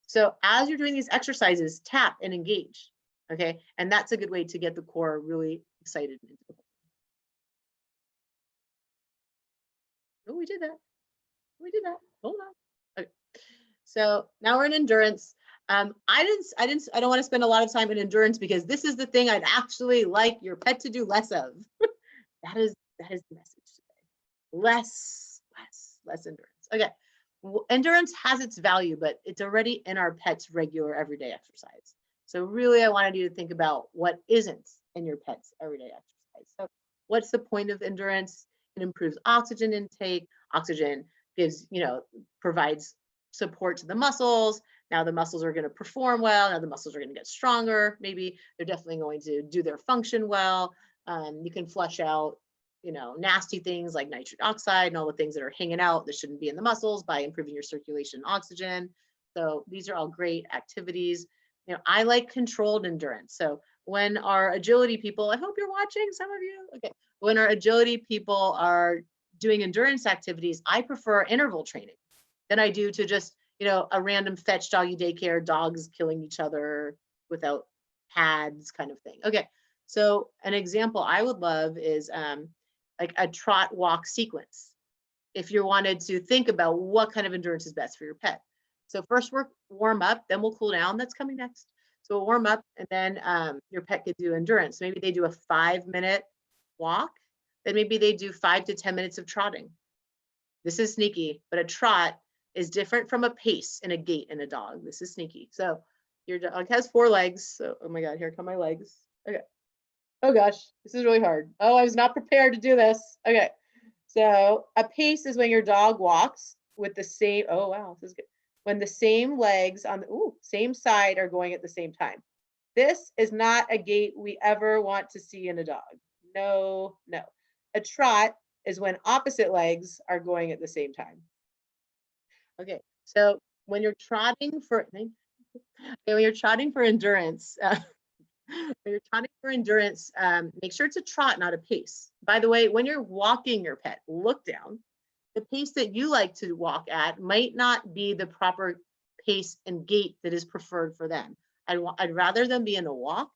So as you're doing these exercises, tap and engage. Okay. And that's a good way to get the core really excited. Oh, we did that. We did that. Hold on. Okay. So now we're in endurance. I don't want to spend a lot of time in endurance because this is the thing I'd actually like your pet to do less of. That is the message today. Less endurance. Okay. Endurance has its value, but it's already in our pet's regular everyday exercise. So really, I wanted you to think about what isn't in your pet's everyday exercise. So what's the point of endurance? It improves oxygen intake. Oxygen provides support to the muscles. Now the muscles are going to perform well. Now the muscles are going to get stronger. Maybe they're definitely going to do their function well. You can flush out, nasty things like nitric oxide and all the things that are hanging out that shouldn't be in the muscles by improving your circulation and oxygen. So these are all great activities. I like controlled endurance. So when our agility people, I hope you're watching, some of you. Okay. When our agility people are doing endurance activities, I prefer interval training than I do to just, a random fetch doggy daycare, dogs killing each other without pads kind of thing. Okay. So an example I would love is like a trot walk sequence. If you wanted to think about what kind of endurance is best for your pet. So first we're warm up, then we'll cool down. That's coming next. So we'll warm up and then your pet could do endurance. Maybe they do a 5-minute walk. Then maybe they do 5 to 10 minutes of trotting. This is sneaky, but a trot is different from a pace and a gait in a dog. This is sneaky. So your dog has 4 legs. So, oh my God, here come my legs. Okay. Oh gosh, this is really hard. Oh, I was not prepared to do this. Okay. So a pace is when your dog walks with the same, oh wow, this is good. When the same legs on the same side are going at the same time. This is not a gait we ever want to see in a dog. No. A trot is when opposite legs are going at the same time. Okay, so when you're trotting for endurance, make sure it's a trot, not a pace. By the way, when you're walking your pet, look down. The pace that you like to walk at might not be the proper pace and gait that is preferred for them. I'd rather them be in a walk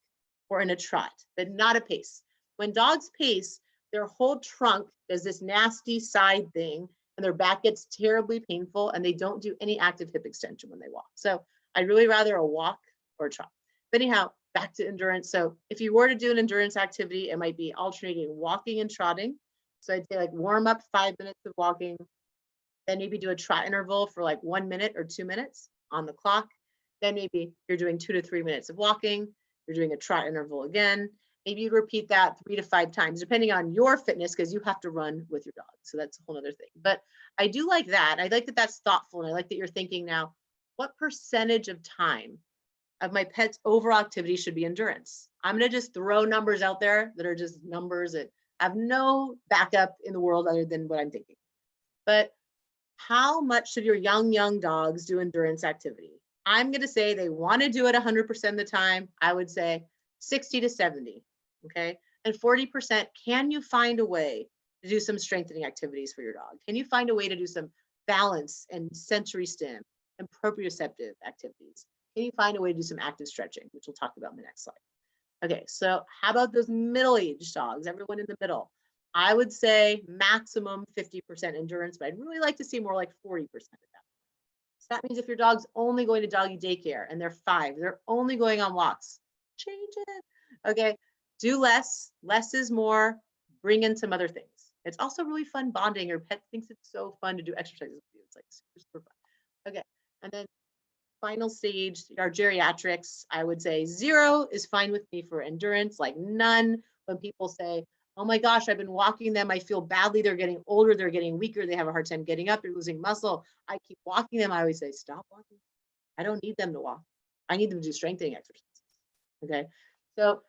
or in a trot, but not a pace. When dogs pace, their whole trunk does this nasty side thing and their back gets terribly painful and they don't do any active hip extension when they walk. So I'd really rather a walk or a trot. But anyhow, back to endurance. So if you were to do an endurance activity, it might be alternating walking and trotting. So I'd say like warm up 5 minutes of walking, then maybe do a trot interval for like 1 minute or 2 minutes on the clock. Then maybe you're doing 2 to 3 minutes of walking. You're doing a trot interval again. Maybe you repeat that 3 to 5 times, depending on your fitness, because you have to run with your dog. So that's a whole other thing. But I do like that. I like that that's thoughtful. And I like that you're thinking now, what percentage of time of my pet's overall activity should be endurance? I'm going to just throw numbers out there that are just numbers that have no backup in the world other than what I'm thinking. But how much should your young dogs do endurance activity? I'm going to say they want to do it 100% of the time. I would say 60 to 70. Okay. And 40%, can you find a way to do some strengthening activities for your dog? Can you find a way to do some balance and sensory stim and proprioceptive activities? Can you find a way to do some active stretching, which we'll talk about in the next slide? Okay, so how about those middle-aged dogs, everyone in the middle? I would say maximum 50% endurance, but I'd really like to see more like 40% of that. So that means if your dog's only going to doggy daycare and they're 5, they're only going on walks, change it. Okay, do less is more, bring in some other things. It's also really fun bonding. Your pet thinks it's so fun to do exercises with you. It's like super, super fun. Okay. And then final stage, our geriatrics, I would say 0 is fine with me for endurance, like none. When people say, oh my gosh, I've been walking them, I feel badly, they're getting older, they're getting weaker, they have a hard time getting up, they're losing muscle, I keep walking them, I always say, stop walking. I don't need them to walk. I need them to do strengthening exercises. Okay. So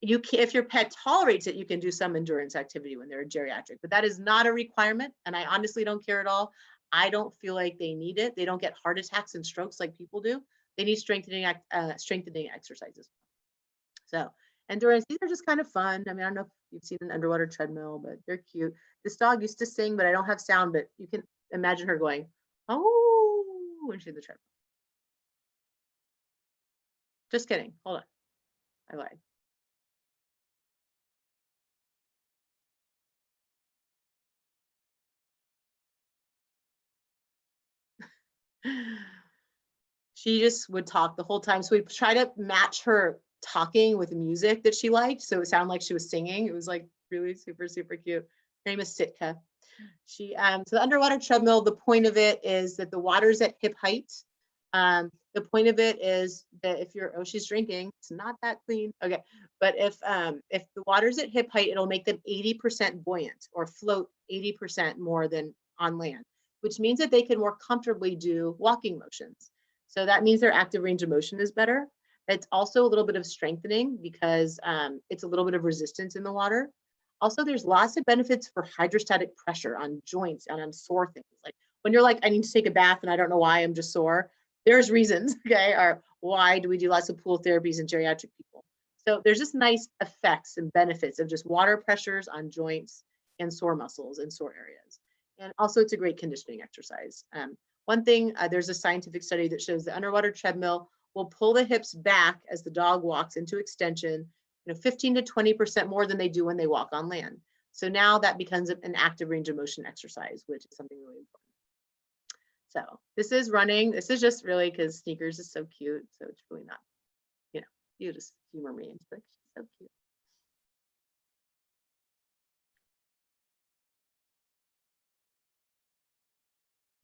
you can, if your pet tolerates it, you can do some endurance activity when they're a geriatric, but that is not a requirement. And I honestly don't care at all. I don't feel like they need it. They don't get heart attacks and strokes like people do. They need strengthening exercises. So endurance, these are just kind of fun. I mean, I don't know if you've seen an underwater treadmill, but they're cute. This dog used to sing, but I don't have sound, but you can imagine her going, oh, when she's in the treadmill. Just kidding. Hold on. I lied. She just would talk the whole time. So we try to match her talking with music that she liked. So it sounded like she was singing. It was like really super, super cute. Her name is Sitka. So the underwater treadmill, the point of it is that the water's at hip height. The point of it is that if you're, oh, she's drinking, it's not that clean. Okay. But if the water's at hip height, it'll make them 80% buoyant or float 80% more than on land, which means that they can more comfortably do walking motions. So that means their active range of motion is better. It's also a little bit of strengthening because it's a little bit of resistance in the water. Also, there's lots of benefits for hydrostatic pressure on joints and on sore things. Like when you're like, I need to take a bath and I don't know why I'm just sore. There's reasons, okay, or why do we do lots of pool therapies in geriatric people? So there's just nice effects and benefits of just water pressures on joints and sore muscles and sore areas. And also it's a great conditioning exercise. One thing, there's a scientific study that shows the underwater treadmill will pull the hips back as the dog walks into extension, 15 to 20% more than they do when they walk on land. So now that becomes an active range of motion exercise, which is something really important. So this is running. This is just really because Sneakers is so cute. So it's really not, you just humor me. But she's so cute.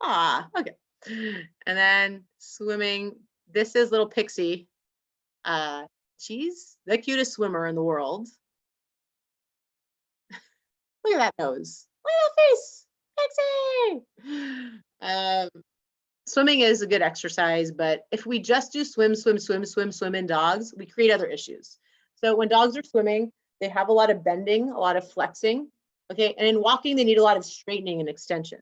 Ah, okay. And then swimming. This is little Pixie. She's the cutest swimmer in the world. Look at that nose. Look at that face. Pixie. Swimming is a good exercise, but if we just do swim in dogs, we create other issues. So when dogs are swimming, they have a lot of bending, a lot of flexing. Okay. And in walking, they need a lot of straightening and extension.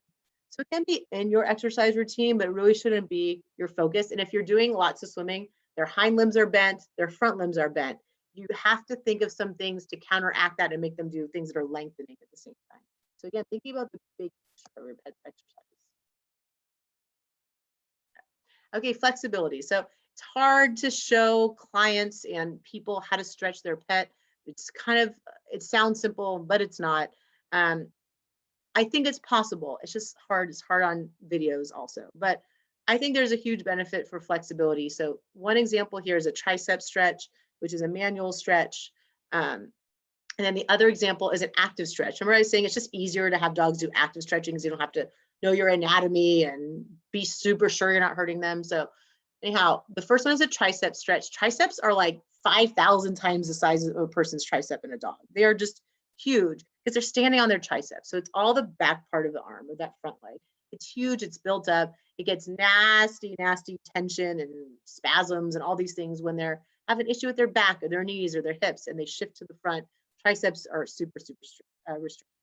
So it can be in your exercise routine, but it really shouldn't be your focus. And if you're doing lots of swimming, their hind limbs are bent, their front limbs are bent. You have to think of some things to counteract that and make them do things that are lengthening at the same time. So again, thinking about the big picture of your pet exercise. Okay, flexibility. So it's hard to show clients and people how to stretch their pet. It's kind of, it sounds simple, but it's not. I think it's possible. It's just hard. It's hard on videos also, but I think there's a huge benefit for flexibility. So one example here is a tricep stretch, which is a manual stretch. And then the other example is an active stretch. Remember I was saying it's just easier to have dogs do active stretching because you don't have to know your anatomy and be super sure you're not hurting them. So anyhow, the first one is a tricep stretch. Triceps are like 5,000 times the size of a person's tricep in a dog. They are just huge because they're standing on their triceps. So it's all the back part of the arm or that front leg. It's huge, it's built up. It gets nasty, nasty tension and spasms and all these things when they're have an issue with their back or their knees or their hips and they shift to the front. Triceps are super, super restricted.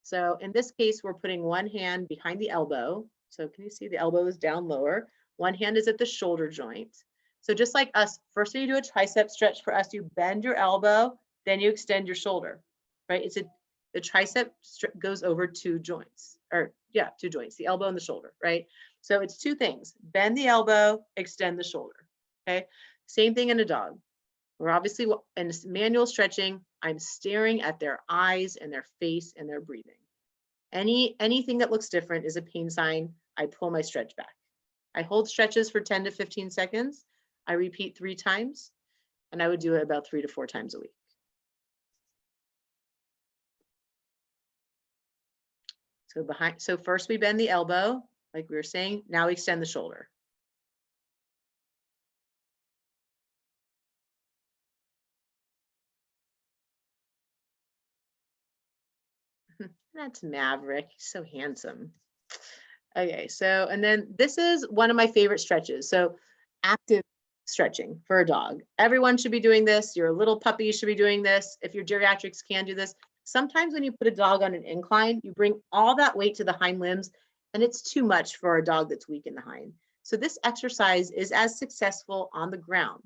So in this case, we're putting one hand behind the elbow. So can you see the elbow is down lower? One hand is at the shoulder joint. So just like us, first when you do a tricep stretch for us, you bend your elbow, then you extend your shoulder, right? The tricep goes over two joints, two joints, the elbow and the shoulder, right? So it's two things, bend the elbow, extend the shoulder, okay? Same thing in a dog. We're obviously in manual stretching, I'm staring at their eyes and their face and their breathing. Anything that looks different is a pain sign. I pull my stretch back. I hold stretches for 10 to 15 seconds. I repeat 3 times, and I would do it about 3 to 4 times a week. So so first we bend the elbow, like we were saying, now we extend the shoulder. That's Maverick, he's so handsome. Okay, so, and then this is one of my favorite stretches. So active stretching for a dog. Everyone should be doing this. Your little puppy should be doing this. If your geriatrics can do this. Sometimes when you put a dog on an incline, you bring all that weight to the hind limbs and it's too much for a dog that's weak in the hind. So this exercise is as successful on the ground.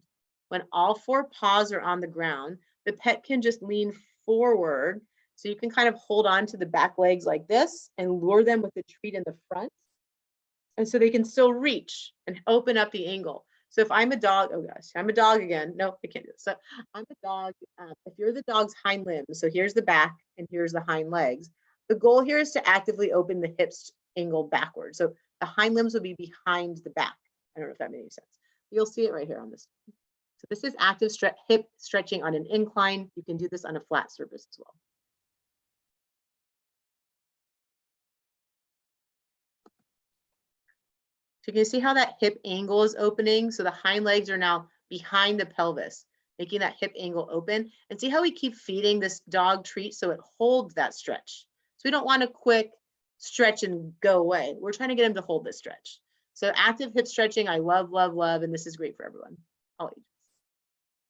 When all four paws are on the ground, the pet can just lean forward. So you can kind of hold on to the back legs like this and lure them with the treat in the front. And so they can still reach and open up the angle. So if I'm a dog, oh gosh, I'm a dog again. No, I can't do this. So I'm a dog. If you're the dog's hind limbs, so here's the back and here's the hind legs. The goal here is to actively open the hips angle backwards. So the hind limbs will be behind the back. I don't know if that made any sense. You'll see it right here on this. So this is active hip stretching on an incline. You can do this on a flat surface as well. So you can see how that hip angle is opening. So the hind legs are now behind the pelvis, making that hip angle open. And see how we keep feeding this dog treat so it holds that stretch. So we don't want a quick stretch and go away. We're trying to get him to hold this stretch. So active hip stretching, I love, love, love, and this is great for everyone, all ages.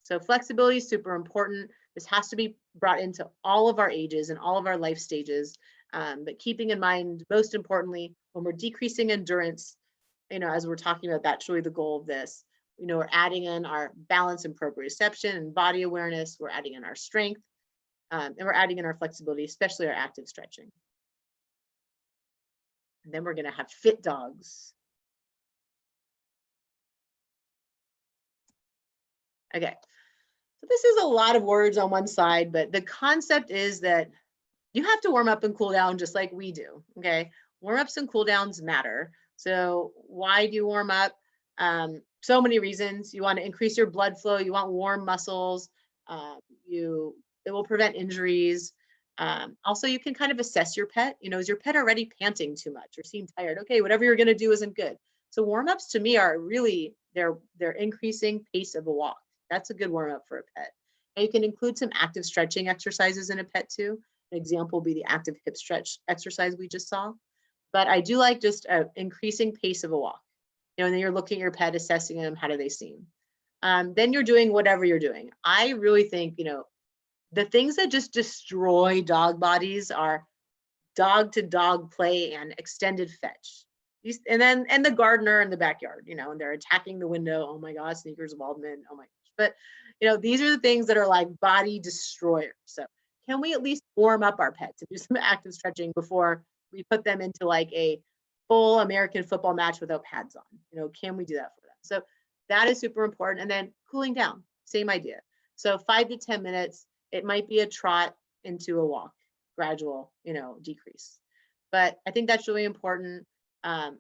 So flexibility is super important. This has to be brought into all of our ages and all of our life stages. But keeping in mind, most importantly, when we're decreasing endurance, as we're talking about, that's really the goal of this. We're adding in our balance and proprioception and body awareness. We're adding in our strength, and we're adding in our flexibility, especially our active stretching. And then we're going to have fit dogs. Okay, so this is a lot of words on one side, but the concept is that you have to warm up and cool down just like we do. Okay, warm ups and cool downs matter. So why do you warm up? So many reasons. You want to increase your blood flow. You want warm muscles. It will prevent injuries. Also, you can kind of assess your pet. Is your pet already panting too much or seem tired? Okay, whatever you're going to do isn't good. So warm ups to me are really they're increasing pace of a walk. That's a good warm up for a pet. And you can include some active stretching exercises in a pet too. An example would be the active hip stretch exercise we just saw. But I do like just increasing pace of a walk. And then you're looking at your pet, assessing them, how do they seem? Then you're doing whatever you're doing. I really think, the things that just destroy dog bodies are dog to dog play and extended fetch. And the gardener in the backyard, and they're attacking the window. Oh my gosh, sneakers, Waldman. Oh my gosh. But, these are the things that are like body destroyers. So can we at least warm up our pets and do some active stretching before we put them into like a full American football match without pads on? Can we do that for them? So that is super important. And then cooling down, same idea. So 5 to 10 minutes, it might be a trot into a walk, gradual, decrease. But I think that's really important.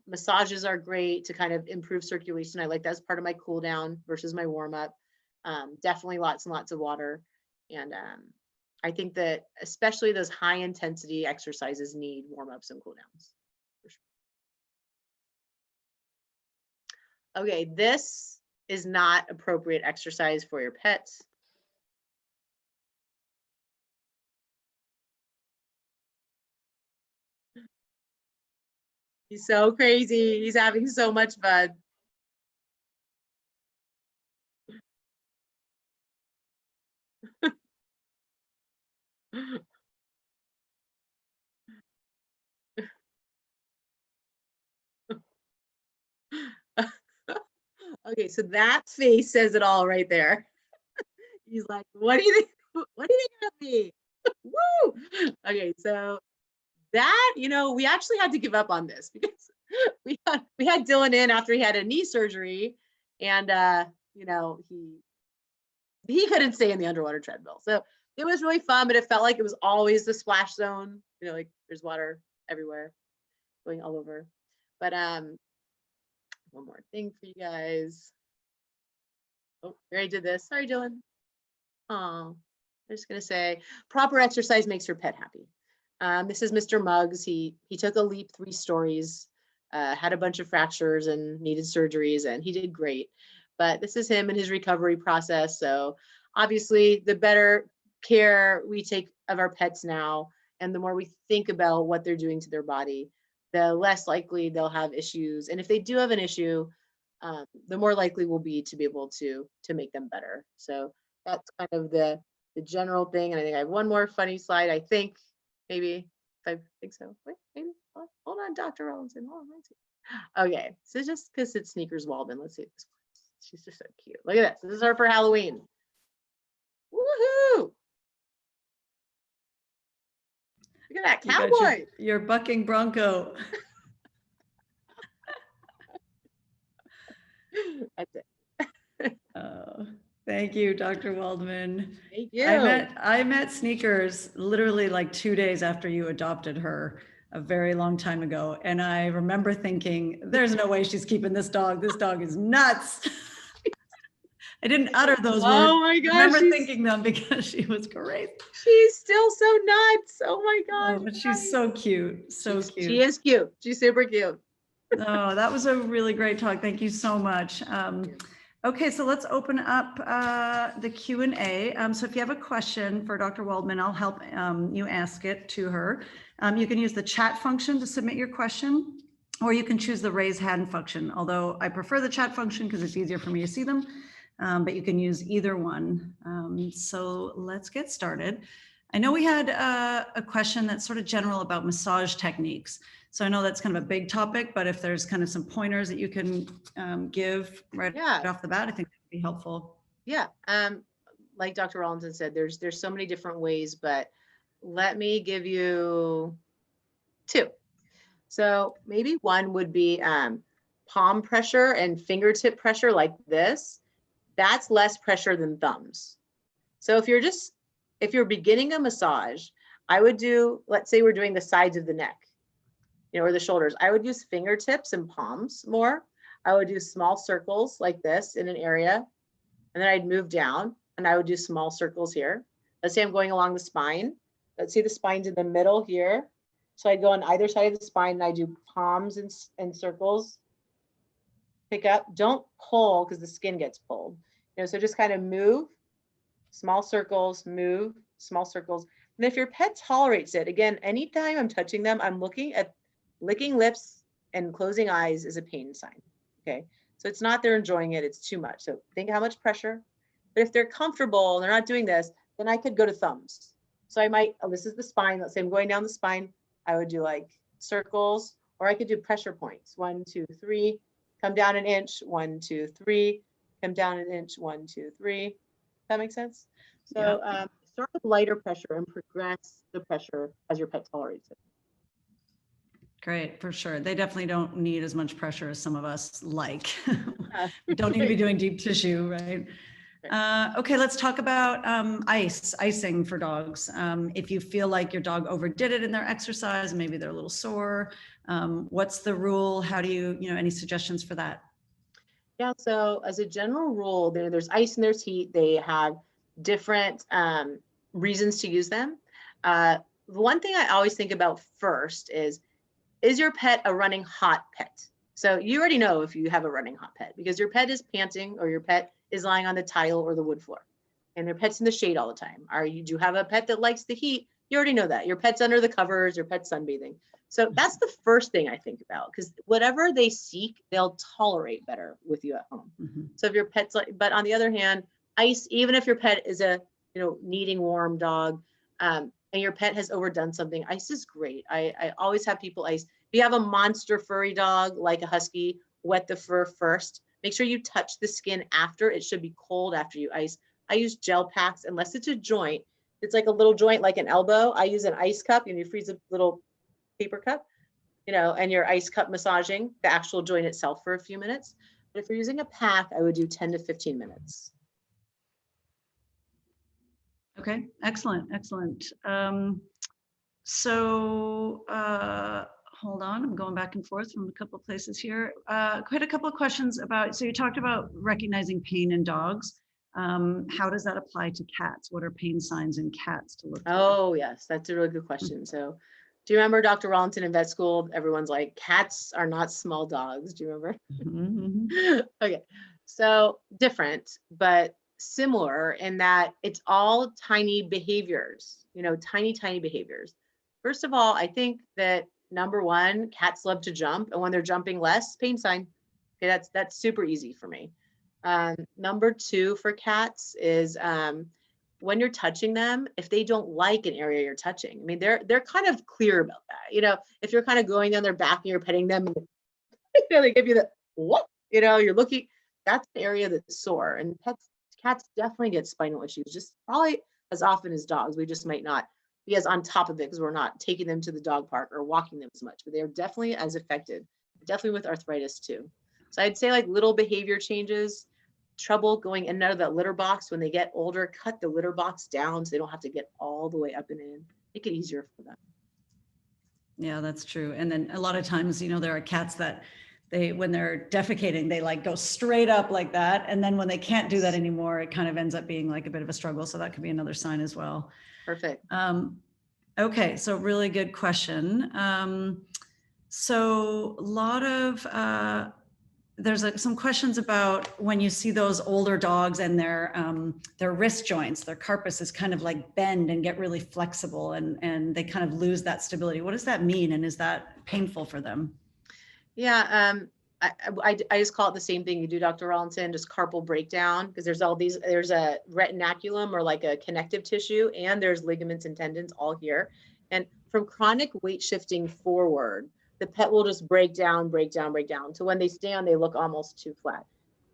Massages are great to kind of improve circulation. I like that as part of my cool down versus my warm up. Definitely lots and lots of water. And I think that especially those high intensity exercises need warm ups and cool downs. Sure. Okay, this is not appropriate exercise for your pets. He's so crazy. He's having so much fun. Okay, so that face says it all right there. He's like, what do you think? What do you think of me? Woo! Okay, so that, we actually had to give up on this because we had Dylan in after he had a knee surgery, and he couldn't stay in the underwater treadmill. So it was really fun, but it felt like it was always the splash zone. Like there's water everywhere, going all over. But one more thing for you guys. Oh, I already did this. Sorry, Dylan. Oh, I'm just gonna say proper exercise makes your pet happy. This is Mr. Muggs. He took a leap 3 stories, had a bunch of fractures and needed surgeries, and he did great. But this is him and his recovery process. So obviously, the better care we take of our pets now, and the more we think about what they're doing to their body, the less likely they'll have issues. And if they do have an issue, the more likely we'll be to be able to make them better. So that's kind of the general thing. And I think I have one more funny slide. I think maybe, if I think so. Wait, maybe. Hold on, Dr. Rollinson. Hold on, let's see. Okay, so just because it's Sneakers Waldman, let's see this. She's just so cute. Look at this. This is her for Halloween. Woohoo! Look at that cowboy. Your bucking bronco. That's it. Oh, thank you, Dr. Waldman. Thank you. I met Sneakers literally like 2 days after you adopted her a very long time ago. And I remember thinking, there's no way she's keeping this dog. This dog is nuts. I didn't utter those words. Oh my gosh. I remember thinking them because she was crazy. She's still so nuts. Oh my gosh. Oh, but she's so cute. So cute. She is cute. She's super cute. Oh, that was a really great talk. Thank you so much. Okay, so let's open up the Q&A. So if you have a question for Dr. Waldman, I'll help you ask it to her. You can use the chat function to submit your question, or you can choose the raise hand function, although I prefer the chat function because it's easier for me to see them, but you can use either one. So let's get started. I know we had a question that's sort of general about massage techniques. So I know that's kind of a big topic, but if there's kind of some pointers that you can give right off the bat, I think that would be helpful. Yeah, like Dr. Rollinson said, there's so many different ways, but let me give you 2. So maybe one would be palm pressure and fingertip pressure like this. That's less pressure than thumbs. So if you're beginning a massage, I would do, let's say we're doing the sides of the neck, or the shoulders. I would use fingertips and palms more. I would do small circles like this in an area, and then I'd move down and I would do small circles here. Let's say I'm going along the spine. Let's say the spine's in the middle here. So I'd go on either side of the spine and I do palms and circles. Pick up, don't pull because the skin gets pulled. So just kind of move, small circles, move, small circles. And if your pet tolerates it, again, anytime I'm touching them, I'm looking at licking lips and closing eyes is a pain sign. Okay. So it's not they're enjoying it, it's too much. So think how much pressure. But if they're comfortable and they're not doing this, then I could go to thumbs. So I might, this is the spine. Let's say I'm going down the spine. I would do like circles, or I could do pressure points. 1, 2, 3, come down an inch, 1, 2, 3, come down an inch, 1, 2, 3. That makes sense? So start with lighter pressure and progress the pressure as your pet tolerates it. Great, for sure. They definitely don't need as much pressure as some of us like. We don't need to be doing deep tissue, right? Okay, let's talk about icing for dogs. If you feel like your dog overdid it in their exercise, maybe they're a little sore, what's the rule? How do you, any suggestions for that? Yeah, so as a general rule, there's ice and there's heat. They have different reasons to use them. The one thing I always think about first is your pet a running hot pet? So you already know if you have a running hot pet because your pet is panting or your pet is lying on the tile or the wood floor and their pet's in the shade all the time. Do you have a pet that likes the heat? You already know that. Your pet's under the covers, your pet's sunbathing. So that's the first thing I think about because whatever they seek, they'll tolerate better with you at home. Mm-hmm. So if your pet's but on the other hand, ice, even if your pet is a, needing warm dog, and your pet has overdone something, ice is great. I always have people ice. If you have a monster furry dog, like a husky, wet the fur first. Make sure you touch the skin after. It should be cold after you ice. I use gel packs, unless it's a joint. It's like a little joint, like an elbow. I use an ice cup and you freeze a little paper cup, and you're ice cup massaging the actual joint itself for a few minutes. But if you're using a pack, I would do 10 to 15 minutes. Okay, excellent. Hold on, I'm going back and forth from a couple of places here. Quite a couple of questions about, so you talked about recognizing pain in dogs. How does that apply to cats? What are pain signs in cats to look for? Oh, yes, that's a really good question. So, do you remember Dr. Rawlinson in vet school? Everyone's like, cats are not small dogs. Do you remember? Mhm. Okay, so different, but similar in that it's all tiny behaviors, tiny, tiny behaviors. First of all, I think that number one, cats love to jump, and when they're jumping less, pain sign. Okay, that's super easy for me. Number two for cats is when you're touching them, if they don't like an area you're touching. I mean, they're kind of clear about that. If you're kind of going on their back and you're petting them, and they give you the what? You're looking. That's an area that's sore, and cats definitely get spinal issues, just probably as often as dogs. We just might not be as on top of it because we're not taking them to the dog park or walking them as much, but they're definitely as affected, definitely with arthritis too. So I'd say like little behavior changes, trouble going in and out of that litter box. When they get older, cut the litter box down so they don't have to get all the way up and in. Make it easier for them. Yeah, that's true. And then a lot of times, there are cats that when they're defecating, they like go straight up like that. And then when they can't do that anymore, it kind of ends up being like a bit of a struggle. So that could be another sign as well. Perfect. Okay, so really good question. So a lot of, there's some questions about when you see those older dogs and their wrist joints, their carpus kind of like bend and get really flexible, and they kind of lose that stability. What does that mean? And is that painful for them? Yeah, I just call it the same thing you do, Dr. Rawlinson, just carpal breakdown, because there's a retinaculum or like a connective tissue, and there's ligaments and tendons all here. And from chronic weight shifting forward, the pet will just break down, break down, break down. So when they stand, they look almost too flat.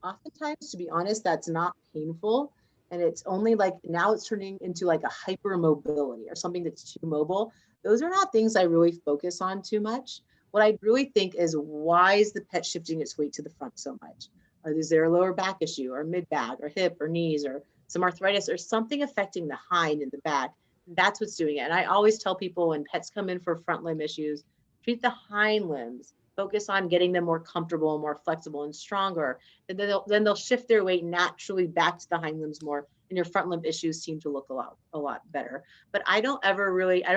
Oftentimes, to be honest, that's not painful. And it's only like now it's turning into like a hypermobility or something that's too mobile. Those are not things I really focus on too much. What I really think is, why is the pet shifting its weight to the front so much? Is there a lower back issue or mid back or hip or knees or some arthritis or something affecting the hind and the back? That's what's doing it. And I always tell people when pets come in for front limb issues, treat the hind limbs, focus on getting them more comfortable, more flexible and stronger. And then they'll shift their weight naturally back to the hind limbs more, and your front limb issues seem to look a lot better. But I don't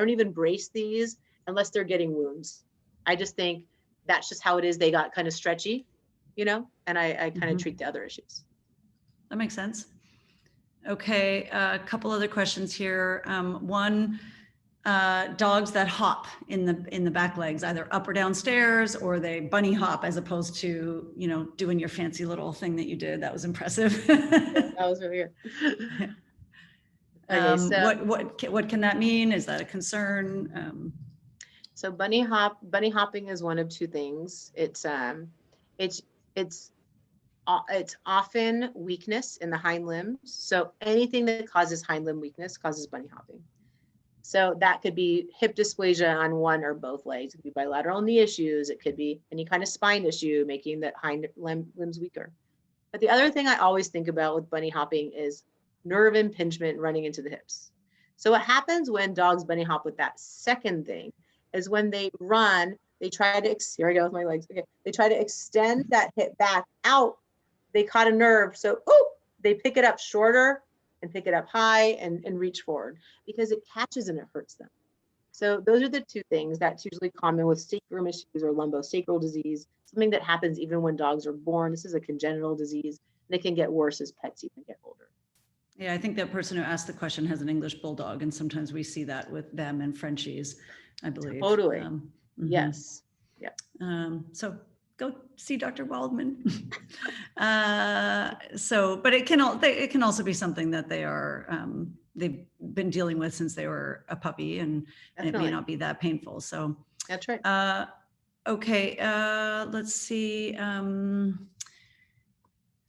even brace these unless they're getting wounds. I just think that's just how it is. They got kind of stretchy, and I kind of treat the other issues. That makes sense. Okay, a couple other questions here. One, dogs that hop in the back legs, either up or downstairs, or they bunny hop as opposed to, doing your fancy little thing that you did. That was impressive. That was really good. Okay, so what can that mean? Is that a concern? So bunny hopping is one of two things. It's often weakness in the hind limbs. So anything that causes hind limb weakness causes bunny hopping. So that could be hip dysplasia on one or both legs. It could be bilateral knee issues. It could be any kind of spine issue, making that hind limbs weaker. But the other thing I always think about with bunny hopping is nerve impingement running into the hips. So what happens when dogs bunny hop with that second thing is when they run, they try to, here I go with my legs. Okay. They try to extend that hip back out. They caught a nerve. So, they pick it up shorter and pick it up high and reach forward because it catches and it hurts them. So those are the two things that's usually common with sacrum issues or lumbosacral disease, something that happens even when dogs are born. This is a congenital disease, and it can get worse as pets even get older. Yeah, I think that person who asked the question has an English bulldog, and sometimes we see that with them and Frenchies, I believe. Totally. Yes. Yeah. So go see Dr. Waldman. But it can also be something that they've been dealing with since they were a puppy, and it may not be that painful. So that's right. Okay. Let's see.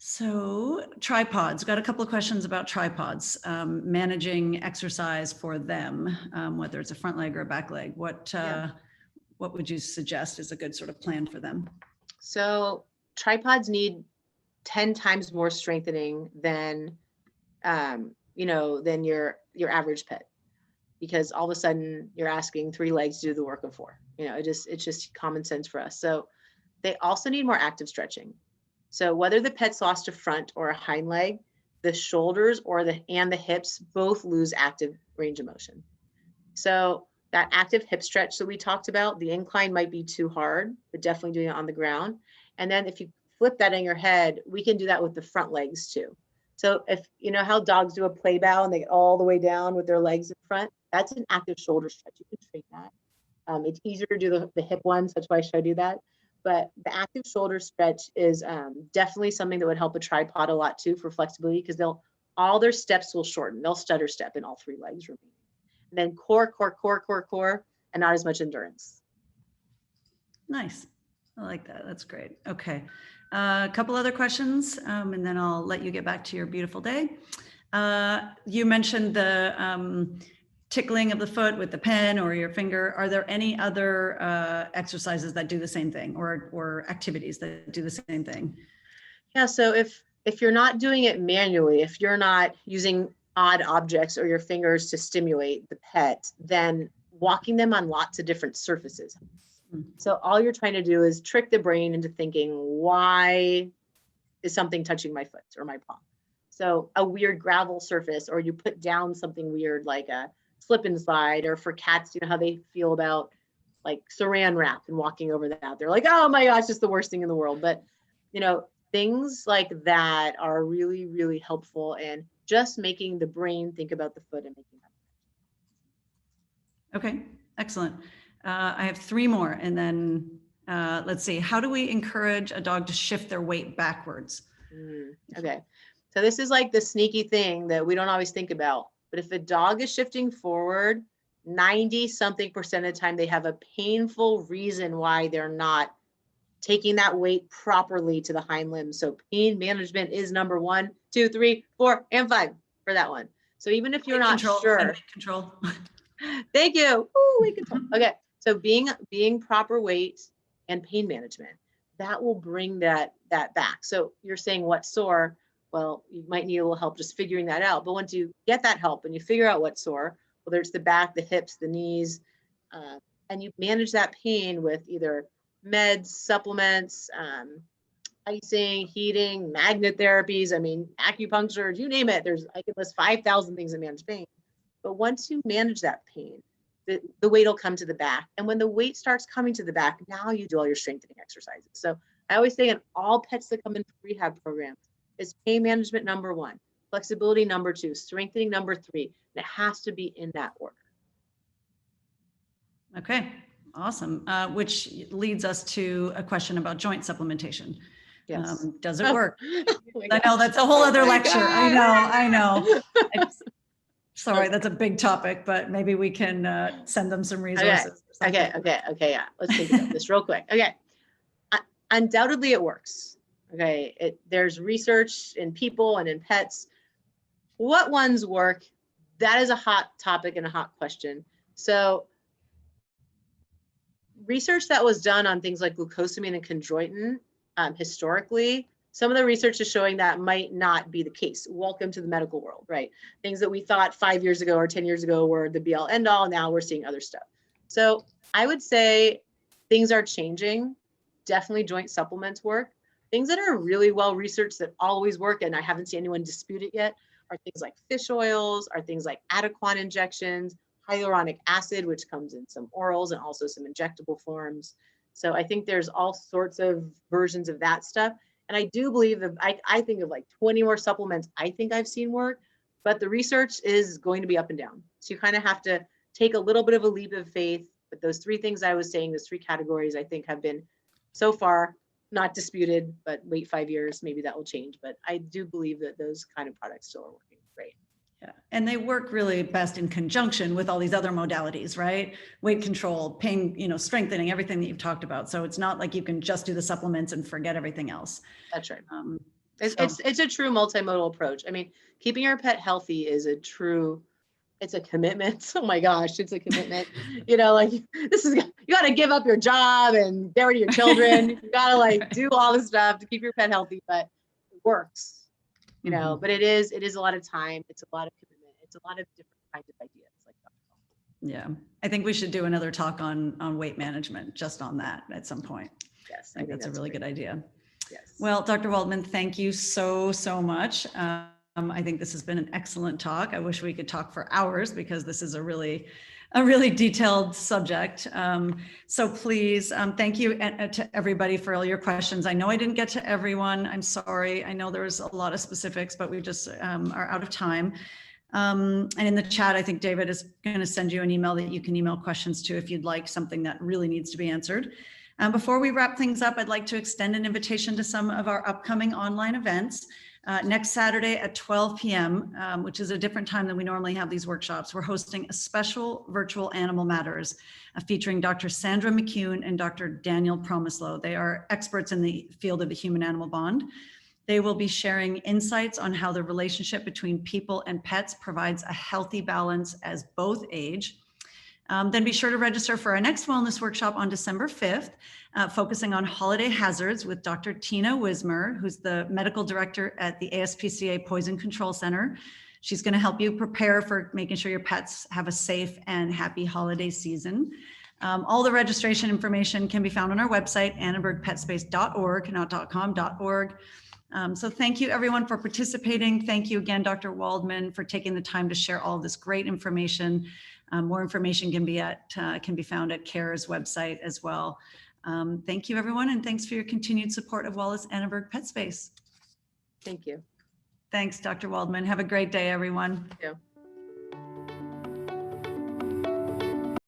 So tripods, got a couple of questions about tripods, managing exercise for them, whether it's a front leg or a back leg. What would you suggest is a good sort of plan for them? So tripods need 10 times more strengthening than your average pet, because all of a sudden you're asking 3 legs to do the work of 4. It's just common sense for us. So they also need more active stretching. So whether the pet's lost a front or a hind leg, the shoulders and the hips both lose active range of motion. So that active hip stretch that we talked about, the incline might be too hard, but definitely doing it on the ground. And then if you flip that in your head, we can do that with the front legs too. So if you know how dogs do a play bow and they get all the way down with their legs in front, that's an active shoulder stretch. You can train that. It's easier to do the hip ones. That's why I showed you that. But the active shoulder stretch is definitely something that would help a tripod a lot too for flexibility, because all their steps will shorten. They'll stutter step in all three legs remaining. And then core, and not as much endurance. Nice. I like that. That's great. Okay. A couple other questions, and then I'll let you get back to your beautiful day. You mentioned the tickling of the foot with the pen or your finger. Are there any other exercises that do the same thing, or activities that do the same thing? Yeah. So if you're not doing it manually, if you're not using odd objects or your fingers to stimulate the pet, then walking them on lots of different surfaces. So all you're trying to do is trick the brain into thinking, why is something touching my foot or my paw? So a weird gravel surface, or you put down something weird like a slip and slide, or for cats, you know how they feel about like saran wrap and walking over that. They're like, oh my gosh, it's the worst thing in the world. But you know, things like that are really, really helpful in just making the brain think about the foot and making that. Okay, excellent. I have three more, and then let's see. How do we encourage a dog to shift their weight backwards? Okay, so this is like the sneaky thing that we don't always think about. But if a dog is shifting forward, 90-something% of the time, they have a painful reason why they're not taking that weight properly to the hind limb. So pain management is number 1, 2, 3, 4, and 5 for that one. So even if you're not sure. Weight control. Thank you. Ooh, weight control. Okay. So being proper weight and pain management, that will bring that back. So you're saying what's sore? Well, you might need a little help just figuring that out. But once you get that help and you figure out what's sore, whether it's the back, the hips, the knees, and you manage that pain with either meds, supplements, icing, heating, magnet therapies, I mean, acupuncture, you name it. I could list 5,000 things that manage pain. But once you manage that pain, the weight will come to the back. And when the weight starts coming to the back, now you do all your strengthening exercises. So I always say in all pets that come in for rehab programs, is pain management number 1, flexibility number 2, strengthening number 3. And it has to be in that order. Okay, awesome. Which leads us to a question about joint supplementation. Yes. Does it work? Oh I know that's a whole other lecture. I know. Sorry, that's a big topic, but maybe we can send them some resources. Okay. Yeah. Let's think about this real quick. Okay. Undoubtedly it works. Okay. There's research in people and in pets. What ones work? That is a hot topic and a hot question. So research that was done on things like glucosamine and chondroitin, historically, some of the research is showing that might not be the case. Welcome to the medical world, right? Things that we thought 5 years ago or 10 years ago were the be all end all. Now we're seeing other stuff. So I would say things are changing. Definitely joint supplements work. Things that are really well researched that always work, and I haven't seen anyone dispute it yet, are things like fish oils, are things like Adequan injections, hyaluronic acid, which comes in some orals and also some injectable forms. So I think there's all sorts of versions of that stuff. And I do believe that I think of like 20 more supplements I think I've seen work, but the research is going to be up and down. So you kind of have to take a little bit of a leap of faith. But those 3 things I was saying, those 3 categories, I think have been so far not disputed, but wait 5 years, maybe that will change. But I do believe that those kind of products still are working great. Yeah. And they work really best in conjunction with all these other modalities, right? Weight control, pain, strengthening, everything that you've talked about. So it's not like you can just do the supplements and forget everything else. That's right. It's a true multimodal approach. I mean, keeping your pet healthy is it's a commitment. Oh my gosh, it's a commitment. You got to give up your job and get rid of your children. You got to do all this stuff to keep your pet healthy, but it works. But it is a lot of time. It's a lot of commitment. It's a lot of different kinds of ideas. Yeah, I think we should do another talk on weight management, just on that at some point. Yes, I think that's a really good idea. Yes. Well, Dr. Waldman, thank you so much. I think this has been an excellent talk. I wish we could talk for hours because this is a really detailed subject. So please, thank you to everybody for all your questions. I know I didn't get to everyone. I'm sorry. I know there was a lot of specifics, but we just are out of time. And in the chat, I think David is going to send you an email that you can email questions to if you'd like something that really needs to be answered. Before we wrap things up, I'd like to extend an invitation to some of our upcoming online events. Next Saturday at 12 p.m., which is a different time than we normally have these workshops, we're hosting a special virtual Animal Matters featuring Dr. Sandra McCune and Dr. Daniel Promislow. They are experts in the field of the human-animal bond. They will be sharing insights on how the relationship between people and pets provides a healthy balance as both age. Then be sure to register for our next wellness workshop on December 5th, focusing on holiday hazards with Dr. Tina Wismer, who's the medical director at the ASPCA Poison Control Center. She's going to help you prepare for making sure your pets have a safe and happy holiday season. All the registration information can be found on our website, annenbergpetspace.org, not .com.org. So thank you everyone for participating. Thank you again, Dr. Waldman, for taking the time to share all this great information. More information can be found at CARE's website as well. Thank you everyone, and thanks for your continued support of Wallace Annenberg PetSpace. Thank you. Thanks, Dr. Waldman. Have a great day, everyone. Thank you.